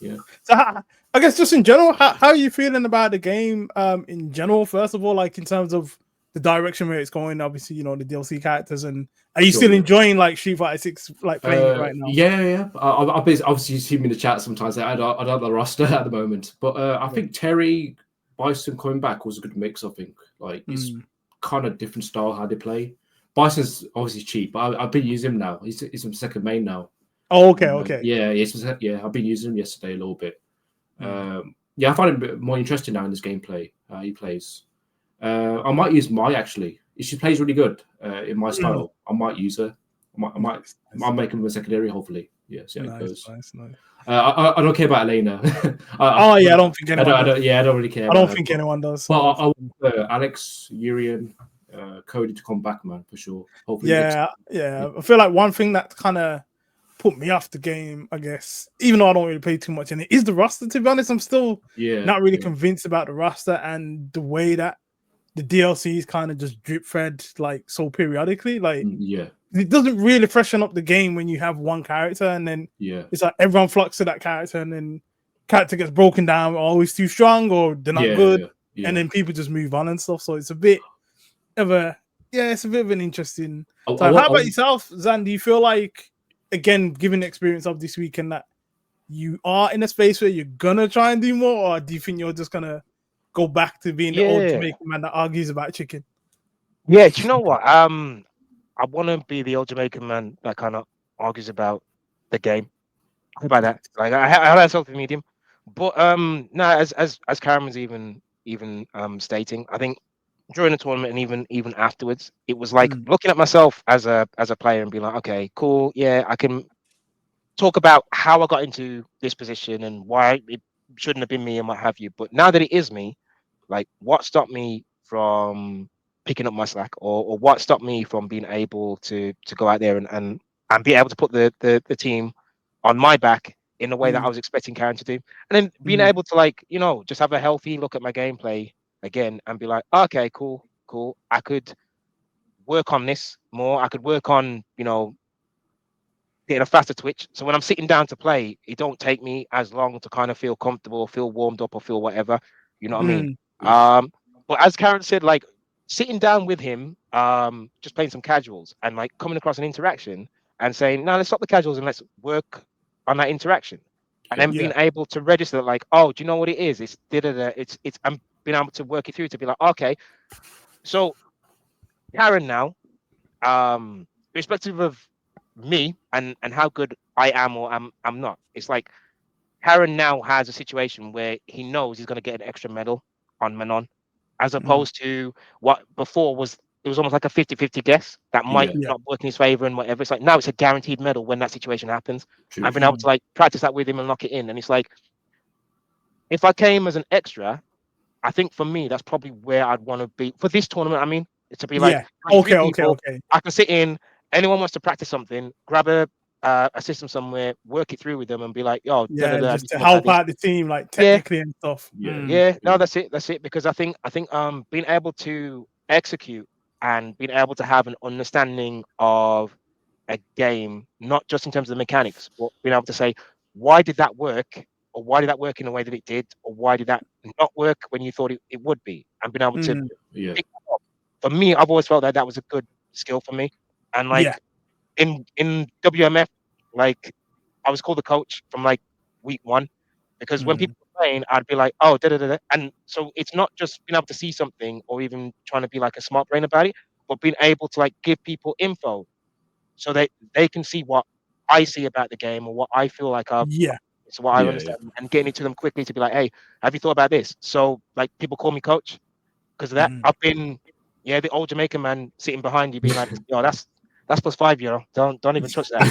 yeah. So I guess just in general, how are you feeling about the game in general? First of all, like in terms of the direction where it's going, obviously, you know, the DLC characters, and are you still enjoying like Street Fighter 6 like playing it right now? Yeah. I'll obviously see me in the chat sometimes. I don't have the roster at the moment, but I think Terry Bison coming back was a good mix. I think like it's kind of different style how they play. Bison's obviously cheap, but I've been using him now. He's my second main now. Oh, okay. Yeah. I've been using him yesterday a little bit. I find him a bit more interesting now in this gameplay. He plays. I might use Mai actually. If she plays really good in my style, I might use her. I might make him a secondary. Hopefully, yeah. See how it goes. Nice. I don't care about Elena. I don't think anyone. I don't really care. I don't think anyone does. But I want Alex, Urian, Cody to come back, man, for sure. Hopefully. Yeah. I feel like one thing that kind of put me off the game, I guess, even though I don't really play too much in it, is the roster. To be honest, I'm still not really convinced about the roster and the way that the DLCs kind of just drip fed like so periodically. Like, it doesn't really freshen up the game when you have one character and then it's like everyone flocks to that character and then character gets broken down, always too strong or they're not good, and then people just move on and stuff. So it's a bit of an interesting time. How about yourself, Zan? Do you feel like, again, given the experience of this weekend, that you are in a space where you're gonna try and do more, or do you think you're just gonna go back to being the old Jamaican man that argues about chicken? Yeah, do you know what? I want to be the old Jamaican man that kind of argues about the game. How about that? Like I have that sort of medium. But no, as Karen was even stating, I think during the tournament and even afterwards, it was like looking at myself as a player and being like, okay, cool, yeah, I can talk about how I got into this position and why it shouldn't have been me and what have you. But now that it is me, like what stopped me from picking up my slack, or what stopped me from being able to go out there and be able to put the team on my back in the way that I was expecting Karen to do, and then being able to, like, you know, just have a healthy look at my gameplay again and be like, okay, cool, I could work on this more. I could work on, you know, getting a faster twitch. So when I'm sitting down to play, it don't take me as long to kind of feel comfortable or feel warmed up or feel whatever. You know what I mean? But as Karen said, like sitting down with him, just playing some casuals and like coming across an interaction and saying, no, let's stop the casuals and let's work on that interaction. And then being able to register like, oh, do you know what it is? It's it's I'm being able to work it through to be like, okay, so Karen now, irrespective of me and how good I am or I'm not, it's like Karen now has a situation where he knows he's going to get an extra medal on Manon, as opposed to what before was, it was almost like a 50-50 guess that might not work in his favor and whatever. It's like now it's a guaranteed medal when that situation happens. I've been able to like practice that with him and lock it in, and it's like if I came as an extra, I think for me that's probably where I'd want to be for this tournament. I mean, to be like, okay. I can sit in. Anyone wants to practice something, grab a a system somewhere, work it through with them, and be like, "Yo, Yeah, have just you to thought about help this?" out the team, like Yeah, technically and stuff. Yeah. yeah. No, that's it. That's it. Because I think being able to execute and being able to have an understanding of a game, not just in terms of the mechanics, but being able to say, why did that work? Or why did that work in the way that it did? Or why did that not work when you thought it would be? And being able to Mm, Yeah. pick that up. For me, I've always felt that that was a good skill for me. And yeah. like in WMF, like I was called a coach from like week one because when Mm, people were playing, I'd be like, oh, da da da. Da. And so it's not just being able to see something or even trying to be like a smart brain about it, but being able to like give people info so that they can see what I see about the game or what I feel like yeah. it's what I Yeah. Yeah. understand and getting it to them quickly to be like, hey, have you thought about this? So like people call me coach because of that. Mm. I've been, yeah, the old Jamaican man sitting behind you being like, yo, that's +5 euro. Don't even touch that.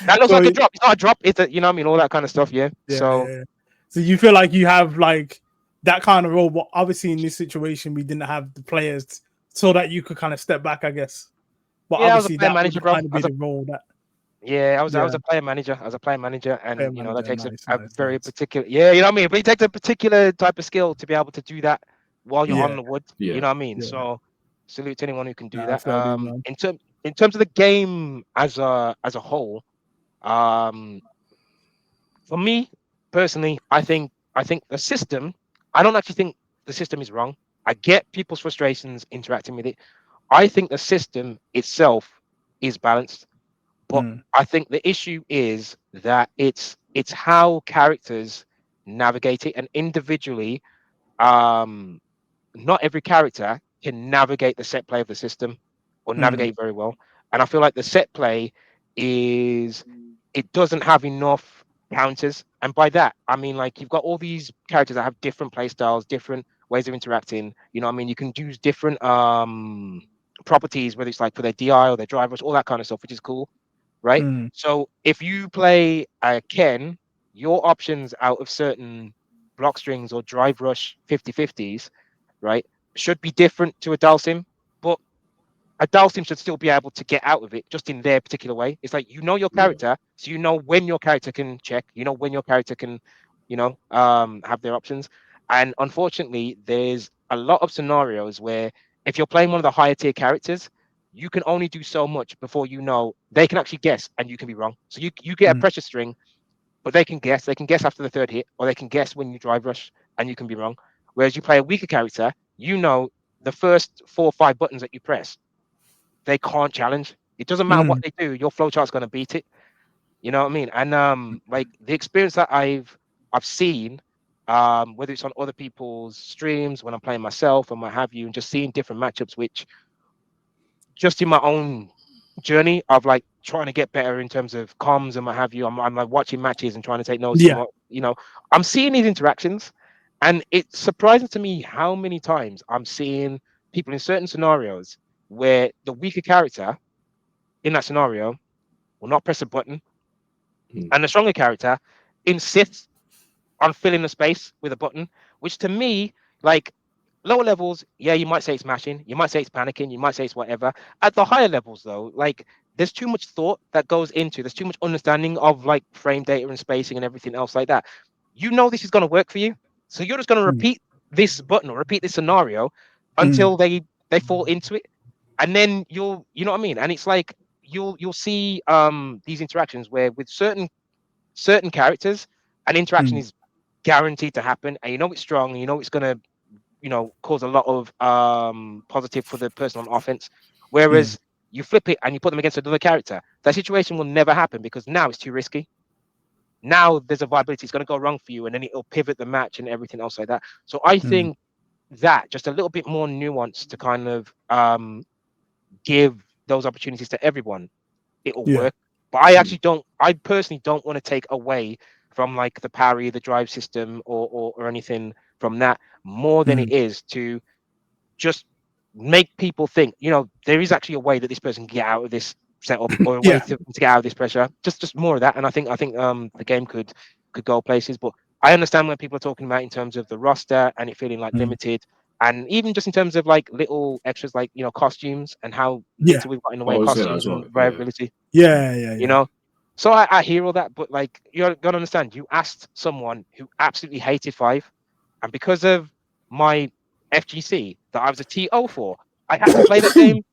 That looks So like a drop. It's not a drop. It's a, you know what I mean? All that kind of stuff. Yeah. yeah, So yeah. So you feel like you have like that kind of role, but obviously in this situation we didn't have the players so that you could kind of step back, I guess. But yeah, I was a obviously player that would manager, bro. kind of be the role that Yeah, I was yeah, a player manager. I was a player manager, player and you know that manager. takes Nice, a nice, very nice. particular. Yeah, you know what I mean. But it takes a particular type of skill to be able to do that while you're Yeah, on the wood. Yeah. You know what I mean. yeah. So salute to anyone who can do that. Fair dues, man. In terms of the game as a whole, um, for me personally, I think the system. I don't actually think the system is wrong. I get people's frustrations interacting with it. I think the system itself is balanced. But Mm, I think the issue is that it's how characters navigate it, and individually, um, not every character can navigate the set play of the system or mm, navigate very well. And I feel like the set play is it doesn't have enough counters. And by that, I mean like you've got all these characters that have different play styles, different ways of interacting. You know what I mean? You can use different properties, whether it's like for their DI or their drivers, all that kind of stuff, which is cool, right? mm, So if you play a Ken, your options out of certain block strings or drive rush 50/50s, right, should be different to a Dalsim, but a Dalsim should still be able to get out of it just in their particular way. It's like you know your Yeah. character, so you know when your character can check, you know when your character can, have their options. And unfortunately, there's a lot of scenarios where if you're playing one of the higher tier characters, you can only do so much before you know they can actually guess and you can be wrong. So you get a mm, pressure string, but they can guess. They can guess after the third hit, or they can guess when you drive rush and you can be wrong. Whereas you play a weaker character, you know the first 4 or 5 buttons that you press they can't challenge. It doesn't matter what mm, they do, your flowchart's going to beat it. You know what I mean? And like the experience that I've seen, whether it's on other people's streams, when I'm playing myself and what have you, and just seeing different matchups, which just in my own journey of like trying to get better in terms of comms and what have you, I'm like watching matches and trying to take notes and yeah. what I'm seeing these interactions, and it's surprising to me how many times I'm seeing people in certain scenarios where the weaker character in that scenario will not press a button, Mm. and the stronger character insists on filling the space with a button, which to me, like lower levels, yeah, you might say it's mashing, you might say it's panicking, you might say it's whatever. At the higher levels, though, like there's too much thought that goes into, there's too much understanding of like frame data and spacing and everything else like that. You know this is going to work for you, so you're just going to Mm, repeat this button or repeat this scenario mm, until they fall into it, and then you know what I mean. And it's like you'll see these interactions where with certain characters, an interaction mm, is guaranteed to happen, and you know it's strong, and you know it's gonna cause a lot of positive for the person on offense. mm, Whereas you flip it and you put them against another character, that situation will never happen because now it's too risky. Now there's a viability it's going to go wrong for you, and then it'll pivot the match and everything else like that. So I mm, think that just a little bit more nuance to kind of give those opportunities to everyone, it'll yeah. work. But I Mm. actually don't. I personally don't want to take away from like the parry, the drive system, or anything from that more than Mm, it is to just make people think. There is actually a way that this person can get out of this setup, or a way yeah. to get out of this pressure. Just more of that, and I think the game could go places. But I understand what people are talking about in terms of the roster and it feeling like Mm, limited. And even just in terms of like little extras, like costumes and how Yeah. little we've got in the way I of would say that costumes as well. and variability. Yeah. So I hear all that, but like you gotta understand, you asked someone who absolutely hated Five, and because of my FGC that I was a TO for, I had to play that game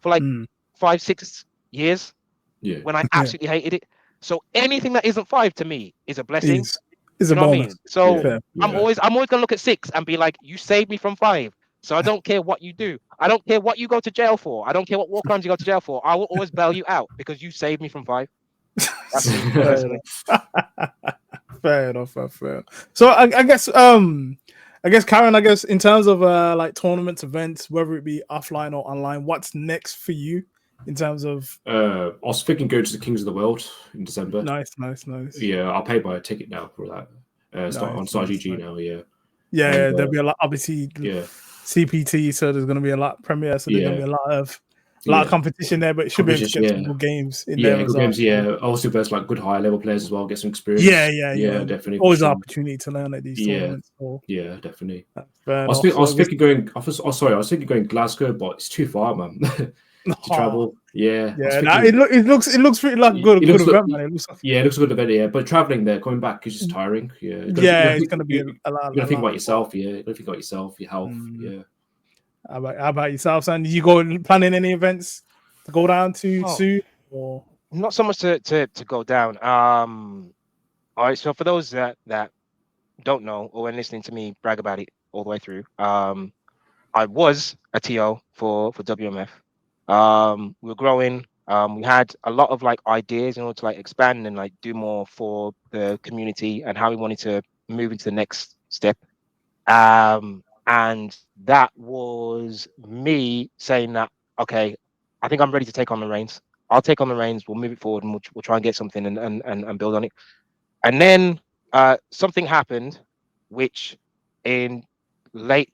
for like Mm. 5-6 years Yeah. when I absolutely hated it. So anything that isn't Five to me is a blessing. Is You a know what I bonus. mean? So Fair. I'm always gonna look at 6 and be like, you saved me from 5. So I don't care what you do. I don't care what you go to jail for. I don't care what war crimes you go to jail for. I will always bail you out because you saved me from 5. That's me personally. Fair enough. Fair. So I guess Karen, I guess in terms of like tournaments, events, whether it be offline or online, what's next for you in terms of? I was thinking go to the Kings of the World in December. Nice. Yeah, I'll pay by a ticket now for that. Start on GG now. Yeah. Yeah, And, there'll be a lot. Obviously, Yeah. CPT, so there's going to be a lot premiere, so there's going to be a lot of competition there, but it should be able to get some good games in there as good well. games. Yeah, also there's like good higher level players as well. Get some experience. Yeah. Definitely. Always an opportunity to learn at these tournaments. So. Yeah, definitely. I was thinking going Glasgow, but it's too far, man. to travel. Yeah. It looks pretty like a good event, man. It looks like, it looks a good event, yeah. But traveling there, coming back is just tiring. Yeah. It's gonna be a lot. You gotta think about yourself, yeah. You gotta think about yourself, your health, yeah. How about yourself, Sam? Did you go planning any events to go down to soon? Or not so much to go down. All right, so for those that don't know or when listening to me brag about it all the way through, I was a TO for WMF. We were growing. We had a lot of like ideas in order to like expand and like do more for the community and how we wanted to move into the next step. And that was me saying that, okay, I think I'm ready to take on the reins. I'll take on the reins. We'll move it forward and we'll try and get something and build on it. And then something happened, which in late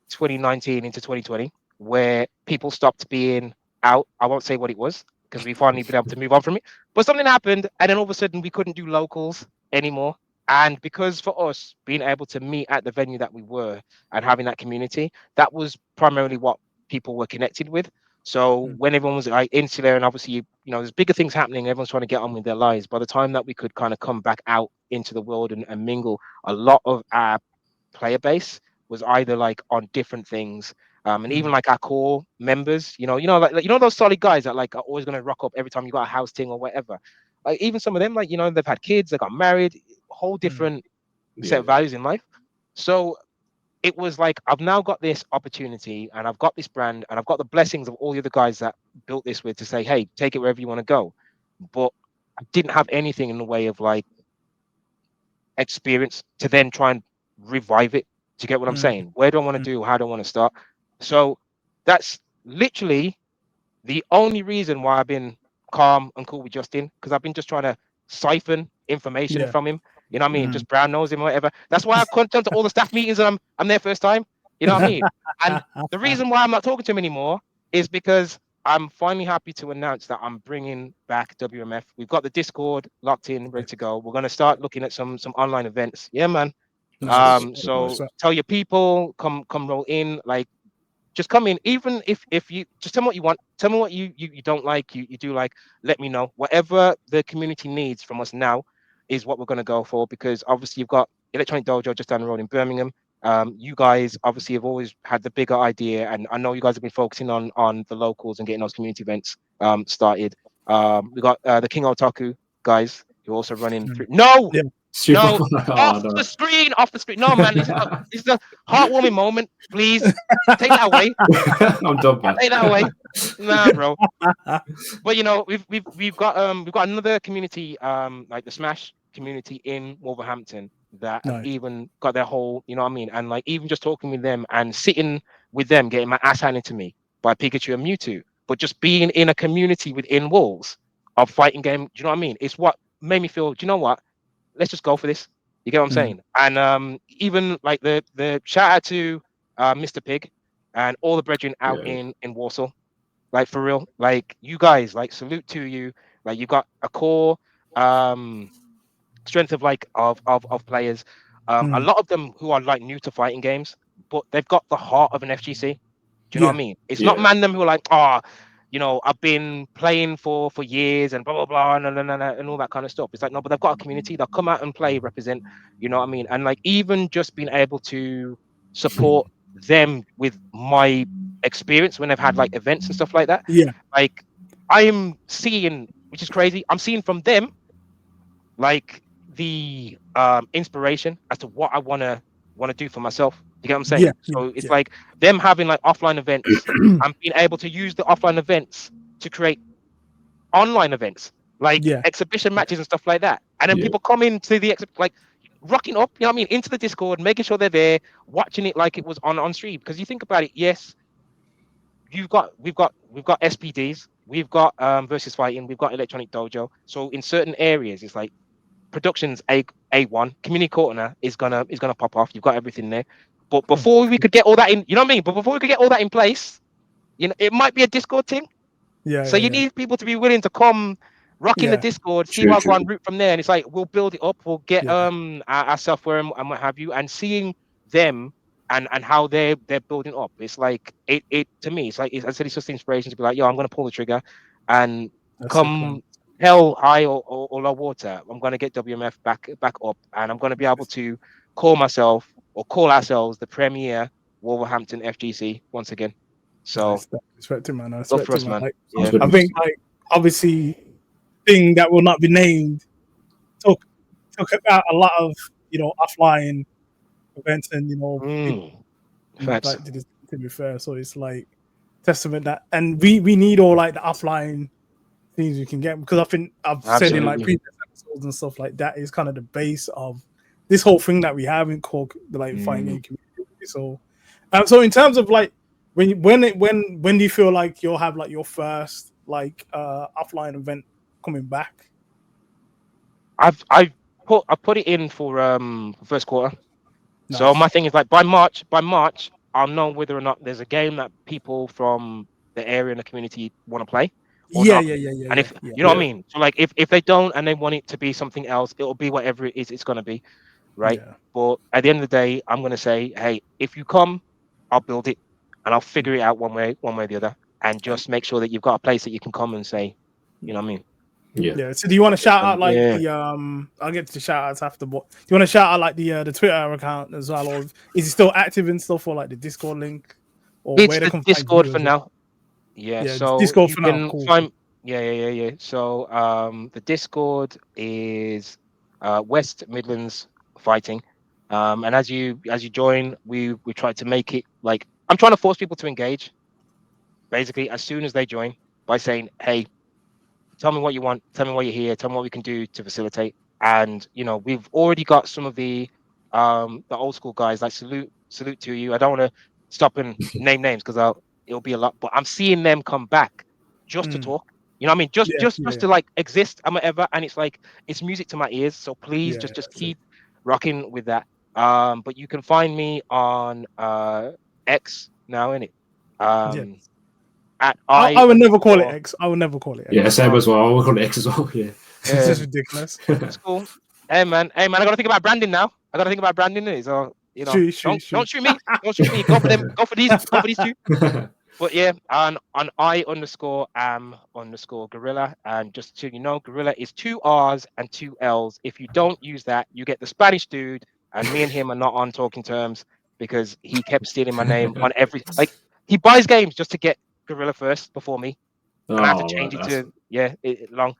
2019 into 2020, where people stopped being out. I won't say what it was because we finally been able to move on from it. But something happened, and then all of a sudden we couldn't do locals anymore. And because for us being able to meet at the venue that we were and having that community, that was primarily what people were connected with. So when everyone was like insular and obviously, there's bigger things happening, everyone's trying to get on with their lives. By the time that we could kind of come back out into the world and mingle, a lot of our player base was either like on different things. And even like our core members, like those solid guys that like are always gonna rock up every time you got a house thing or whatever. Like even some of them, like they've had kids, they got married, whole different set of values in life. So it was like I've now got this opportunity and I've got this brand and I've got the blessings of all the other guys that built this with to say, hey, take it wherever you want to go. But I didn't have anything in the way of like experience to then try and revive it. Do you get what I'm saying? Where do I want to do? How do I want to start? So that's literally the only reason why I've been calm and cool with Justin, because I've been just trying to siphon information from him. You know what I mean? Just brown nose him or whatever. That's why I come to all the staff meetings and I'm there first time. You know what I mean? And the reason why I'm not talking to him anymore is because I'm finally happy to announce that I'm bringing back WMF. We've got the Discord locked in, ready to go. We're going to start looking at some online events. Yeah, man. So tell your people, come roll in, like just come in. Even if you just tell me what you want, tell me what you don't like, you do like, let me know. Whatever the community needs from us now is what we're going to go for, because obviously you've got Electronic Dojo just down the road in Birmingham. You guys obviously have always had the bigger idea, and I know you guys have been focusing on the locals and getting those community events started. We got the King Otaku guys who are also running through. No, off the screen. No, man, this is a heartwarming moment. Please take that away. I'm done, man. Take that away. Nah, bro. But we've got another community, like the Smash community in Wolverhampton that have even got their whole, you know what I mean? And like even just talking with them and sitting with them, getting my ass handed to me by Pikachu and Mewtwo, but just being in a community within walls of fighting game. Do you know what I mean? It's what made me feel, do you know what? Let's just go for this. You get what I'm saying? And even like the shout out to Mr. Pig and all the brethren out in Warsaw. Like for real, like you guys, like salute to you. Like you've got a core strength of like of players. A lot of them who are like new to fighting games, but they've got the heart of an FGC. Do you know what I mean? It's not Yeah. man them who are like, I've been playing for years and blah blah blah and all that kind of stuff. It's like, no, but they've got a community. They'll come out and play, represent. You know what I mean? And like even just being able to support them with my experience when they've had like events and stuff like that. Yeah. Like I am seeing, which is crazy. I'm seeing from them like the inspiration as to what I wanna do for myself. You get what I'm saying? Yeah, So it's like them having like offline events and being able to use the offline events to create online events, like exhibition matches and stuff like that. And then people come into the like rocking up, you know what I mean, into the Discord, making sure they're there, watching it like it was on stream. Because you think about it, yes, we've got SPDs, we've got versus fighting, we've got electronic dojo. So in certain areas, it's like production's A1, community corner is gonna pop off. You've got everything there. But before we could get all that in, you know what I mean? But before we could get all that in place, you know, it might be a Discord thing. Yeah. So you need people to be willing to come rock in the Discord, see what go on route from there. And it's like we'll build it up, we'll get our software and what have you, and seeing them and how they're building up. It's like it to me, it's like I said, it's just inspiration to be like, yo, I'm gonna pull the trigger and come hell high or low water. I'm gonna get WMF back up, and I'm gonna be able to call myself or call ourselves the premier Wolverhampton FGC once again. So respect it, man. Go for us, man. Like, Yeah. I think like obviously thing that will not be named took about a lot of, you know, offline events and, you know, facts. like to be fair. So it's like testament that, and we need all like the offline things we can get, because I think I've said in like previous episodes and stuff like that is kind of the base of this whole thing that we have in core, the like fighting game community. So so in terms of like when do you feel like you'll have like your first like offline event coming back? I put it in for first quarter. Nice. So my thing is like by March I'll know whether or not there's a game that people from the area and the community want to play. Yeah. And if you know what I mean, so like if they don't and they want it to be something else, it'll be whatever it is it's gonna be, right? Yeah. But at the end of the day, I'm gonna say, hey, if you come, I'll build it and I'll figure it out one way or the other, and just make sure that you've got a place that you can come and say, you know what I mean? Yeah. So do you want to shout out like the I'll get to the shout outs after, but do you want to shout out like the Twitter account as well, or is it still active and stuff, or like the Discord link, or it's where they the can Discord find for now. Yeah, so Discord you for can now. Cool. find yeah. So the Discord is West Midlands Fighting. And as you join, we try to make it like, I'm trying to force people to engage basically as soon as they join by saying, hey, tell me what you want, tell me why you're here, tell me what we can do to facilitate. And you know, we've already got some of the old school guys, like salute to you. I don't want to stop and name names because it'll be a lot, but I'm seeing them come back just to talk. You know what I mean? Just to like exist and whatever. And it's like, it's music to my ears. So please just keep rocking with that. But you can find me on X now, innit? I would never call it X. I would never call it X. Yeah, same as well. I would call it X as well. Yeah. It's just ridiculous. It's cool. Hey man, I gotta think about branding now. I gotta think about branding it. So you know, don't shoot me. Don't shoot me. Go for them. Go for these two. But yeah, on I_am_Guerrilla, and just so you know, Guerrilla is 2 R's and 2 L's. If you don't use that, you get the Spanish dude, and me and him are not on talking terms because he kept stealing my name on every, like, he buys games just to get Guerrilla first before me, and I have to change it to long.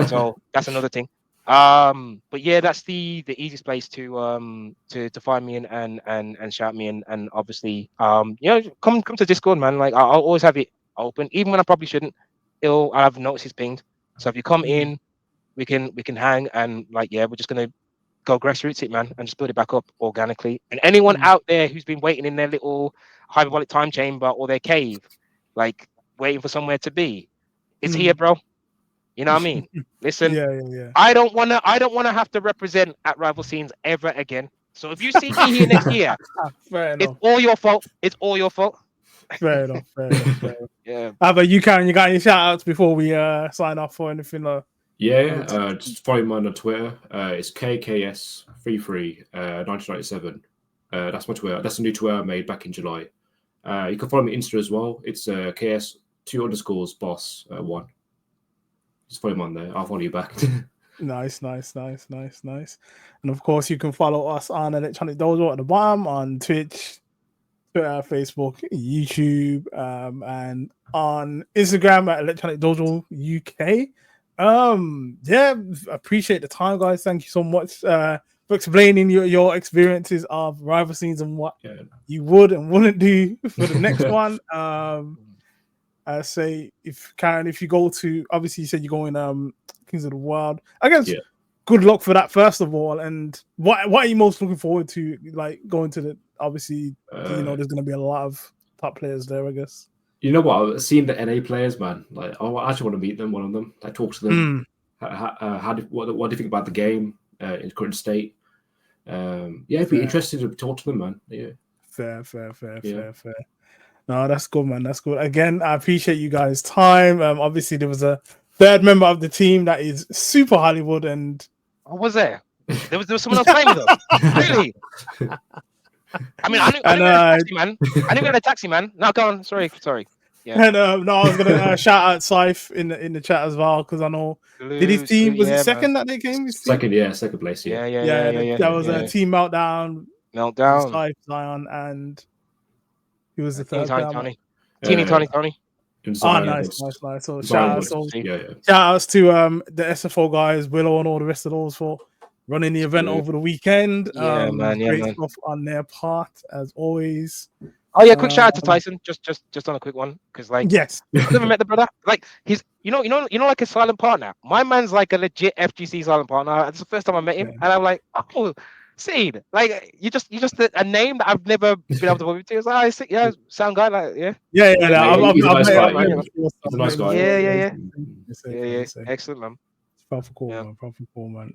So that's another thing. But yeah, that's the easiest place to find me and shout me, and obviously you know, come to Discord, man. Like I'll always have it open, even when I probably shouldn't. I'll have notices pinged. So if you come in, we can hang, and like we're just gonna go grassroots it, man, and just build it back up organically. And anyone out there who's been waiting in their little hyperbolic time chamber or their cave, like waiting for somewhere to be, it's here, bro. You know what I mean? Listen, I don't wanna have to represent at Rival Scenes ever again. So if you see me here next year, it's all your fault. It's all your fault. Fair enough. Yeah. How about you, Karen? You got any shout outs before we sign off for anything? Just follow me on Twitter. It's KKS33 1997. That's the new Twitter I made back in July. You can follow me Insta as well. It's KS2_boss1. Just follow him on there. I'll follow you back. Nice. And of course, you can follow us on Electronic Dojo at the bottom on Twitch, Twitter, Facebook, YouTube, and on Instagram at Electronic Dojo UK. Yeah, appreciate the time, guys. Thank you so much for explaining your experiences of rival scenes and what you would and wouldn't do for the next one. I say if you go to, obviously you said you're going Kings of the Wild. I guess good luck for that first of all. And what are you most looking forward to? Like going to the, obviously there's going to be a lot of top players there, I guess. You know what? I've seen the NA players, man. Like, I actually want to meet them. One of them. Like, talk to them. What do you think about the game in current state? It'd be interesting to talk to them, man. Yeah. Fair. No, that's good, man. That's good. Again, I appreciate you guys' time. Obviously, there was a third member of the team that is super Hollywood, and was there? There was someone else playing with us. Really? I mean, I didn't get a taxi, man. I didn't get a taxi, man. No, go on. Sorry. Yeah. And no, I was gonna shout out Syfe in the chat as well because I know did his team was it second that they came? Second place. Yeah. That was a team meltdown. Syfe, Zion, and he was the third. Tony. Oh, nice. So shout outs to the SFO guys, Willow, and all the rest of those for running the event over the weekend. Great stuff on their part as always. Oh yeah, quick shout out to Tyson. Just on a quick one, because like yes, I've never met the brother. Like he's you know like a silent partner. My man's like a legit FGC silent partner. It's the first time I met him, and I'm like, oh. Seed, like you just a name that I've never been able to work with. It's like, sound guy, like He's a nice guy. He's a nice guy. Yeah. Excellent, man. Proper cool, man.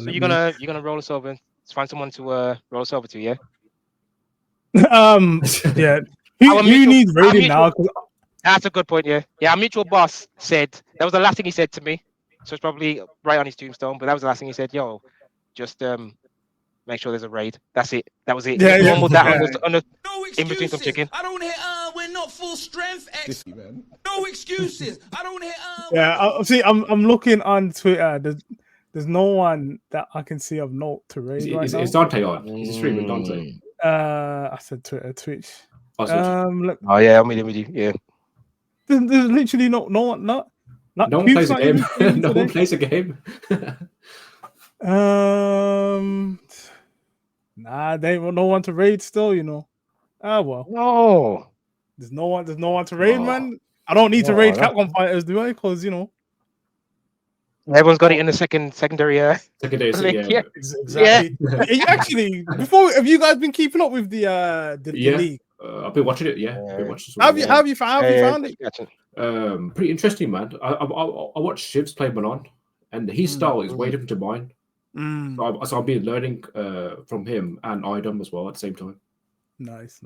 So you're gonna roll us over, find someone to roll us over to, yeah? Yeah. Who needs rating now? That's a good point. Yeah. Our mutual boss said that was the last thing he said to me. So it's probably right on his tombstone, but that was the last thing he said. Yo, just make sure there's a raid. That's it. That was it. Yeah. On the, no in between some chicken. I don't hear. We're not full strength. Man. No excuses. I don't hear. See, I'm looking on Twitter. There's no one that I can see of note to raid right now. Is Dante on? He's streaming Dante. I said Twitter, Twitch. Look, oh yeah, I'm with you. Yeah. There's literally no one. No one plays a game. No one plays a game. Nah, they ain't no one to raid still, you know. Well. No. There's no one to raid, man. I don't need to raid Capcom fighters, do I? Because you know. Everyone's got it in the secondary. Secondary, yeah. Exactly. Yeah. Actually, have you guys been keeping up with the league? I've been watching it. Yeah, I've been watching how have you found it? Pretty interesting, man. I watched Shivs play Manon, and his style is way different to mine. So I've been learning from him and Idom as well at the same time. Nice.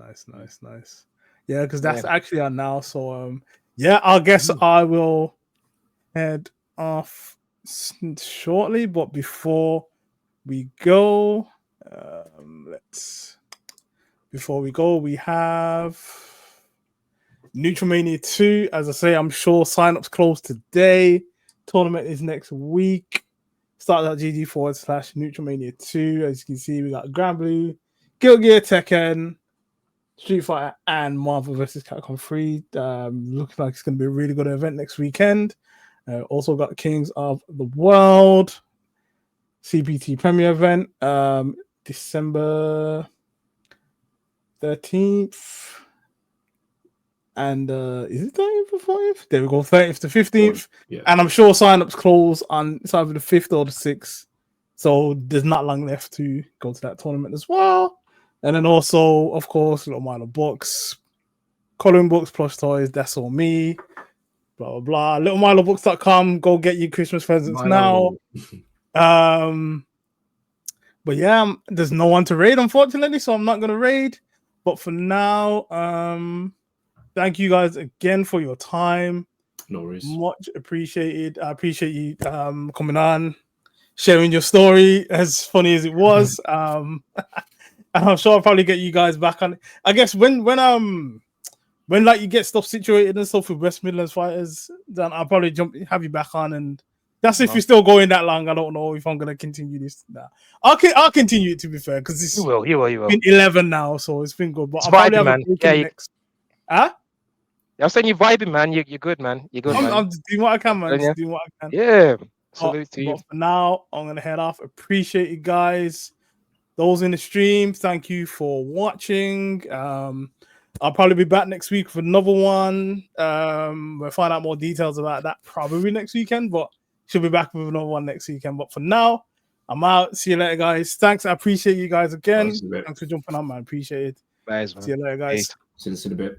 Yeah, because that's actually on now. So I guess I will head off shortly. But before we go, we have Neutral Mania 2. As I say, I'm sure sign-ups close today. Tournament is next week. Start.gg/Neutral Mania 2. As you can see, we got Grand Blue, Guilty Gear, Tekken, Street Fighter, and Marvel vs. Capcom 3. Looks like it's going to be a really good event next weekend. Also got Kings of the World CPT Premier event, December 13th. And is it 13th or 14th? There we go, 13th to 15th. Yeah. And I'm sure sign-ups close on it's either the 5th or the 6th. So there's not long left to go to that tournament as well. And then also, of course, Little Milo books, coloring books, plush toys, that's all me. Blah, blah, blah. LittleMiloBooks.com. Go get your Christmas presents now. But yeah, there's no one to raid, unfortunately, so I'm not going to raid. But for now, thank you guys again for your time. No worries. Much appreciated. I appreciate you coming on, sharing your story, as funny as it was. And I'm sure I'll probably get you guys back on. I guess when like you get stuff situated and stuff with West Midlands fighters, then I'll probably have you back on. And that's if you're still going that long. I don't know if I'm gonna continue this. Nah. I'll continue it, to be fair, because it's You will. been 11 now, so it's been good. But It's I'll probably vibing, have man. a break Yeah, in you- next. Huh? I'm saying you're vibing, man. You're good, man. You're good, man. I'm just doing what I can, man. Yeah. Just doing what I can. Yeah. But Salute to you. for now, I'm gonna head off. Appreciate you guys. Those in the stream, thank you for watching. I'll probably be back next week with another one. We'll find out more details about that probably next weekend, but she'll be back with another one next weekend. But for now, I'm out. See you later, guys. Thanks. I appreciate you guys again. Thanks for jumping on, man. Appreciate it. Guys, man. See you later, guys. See you in a bit.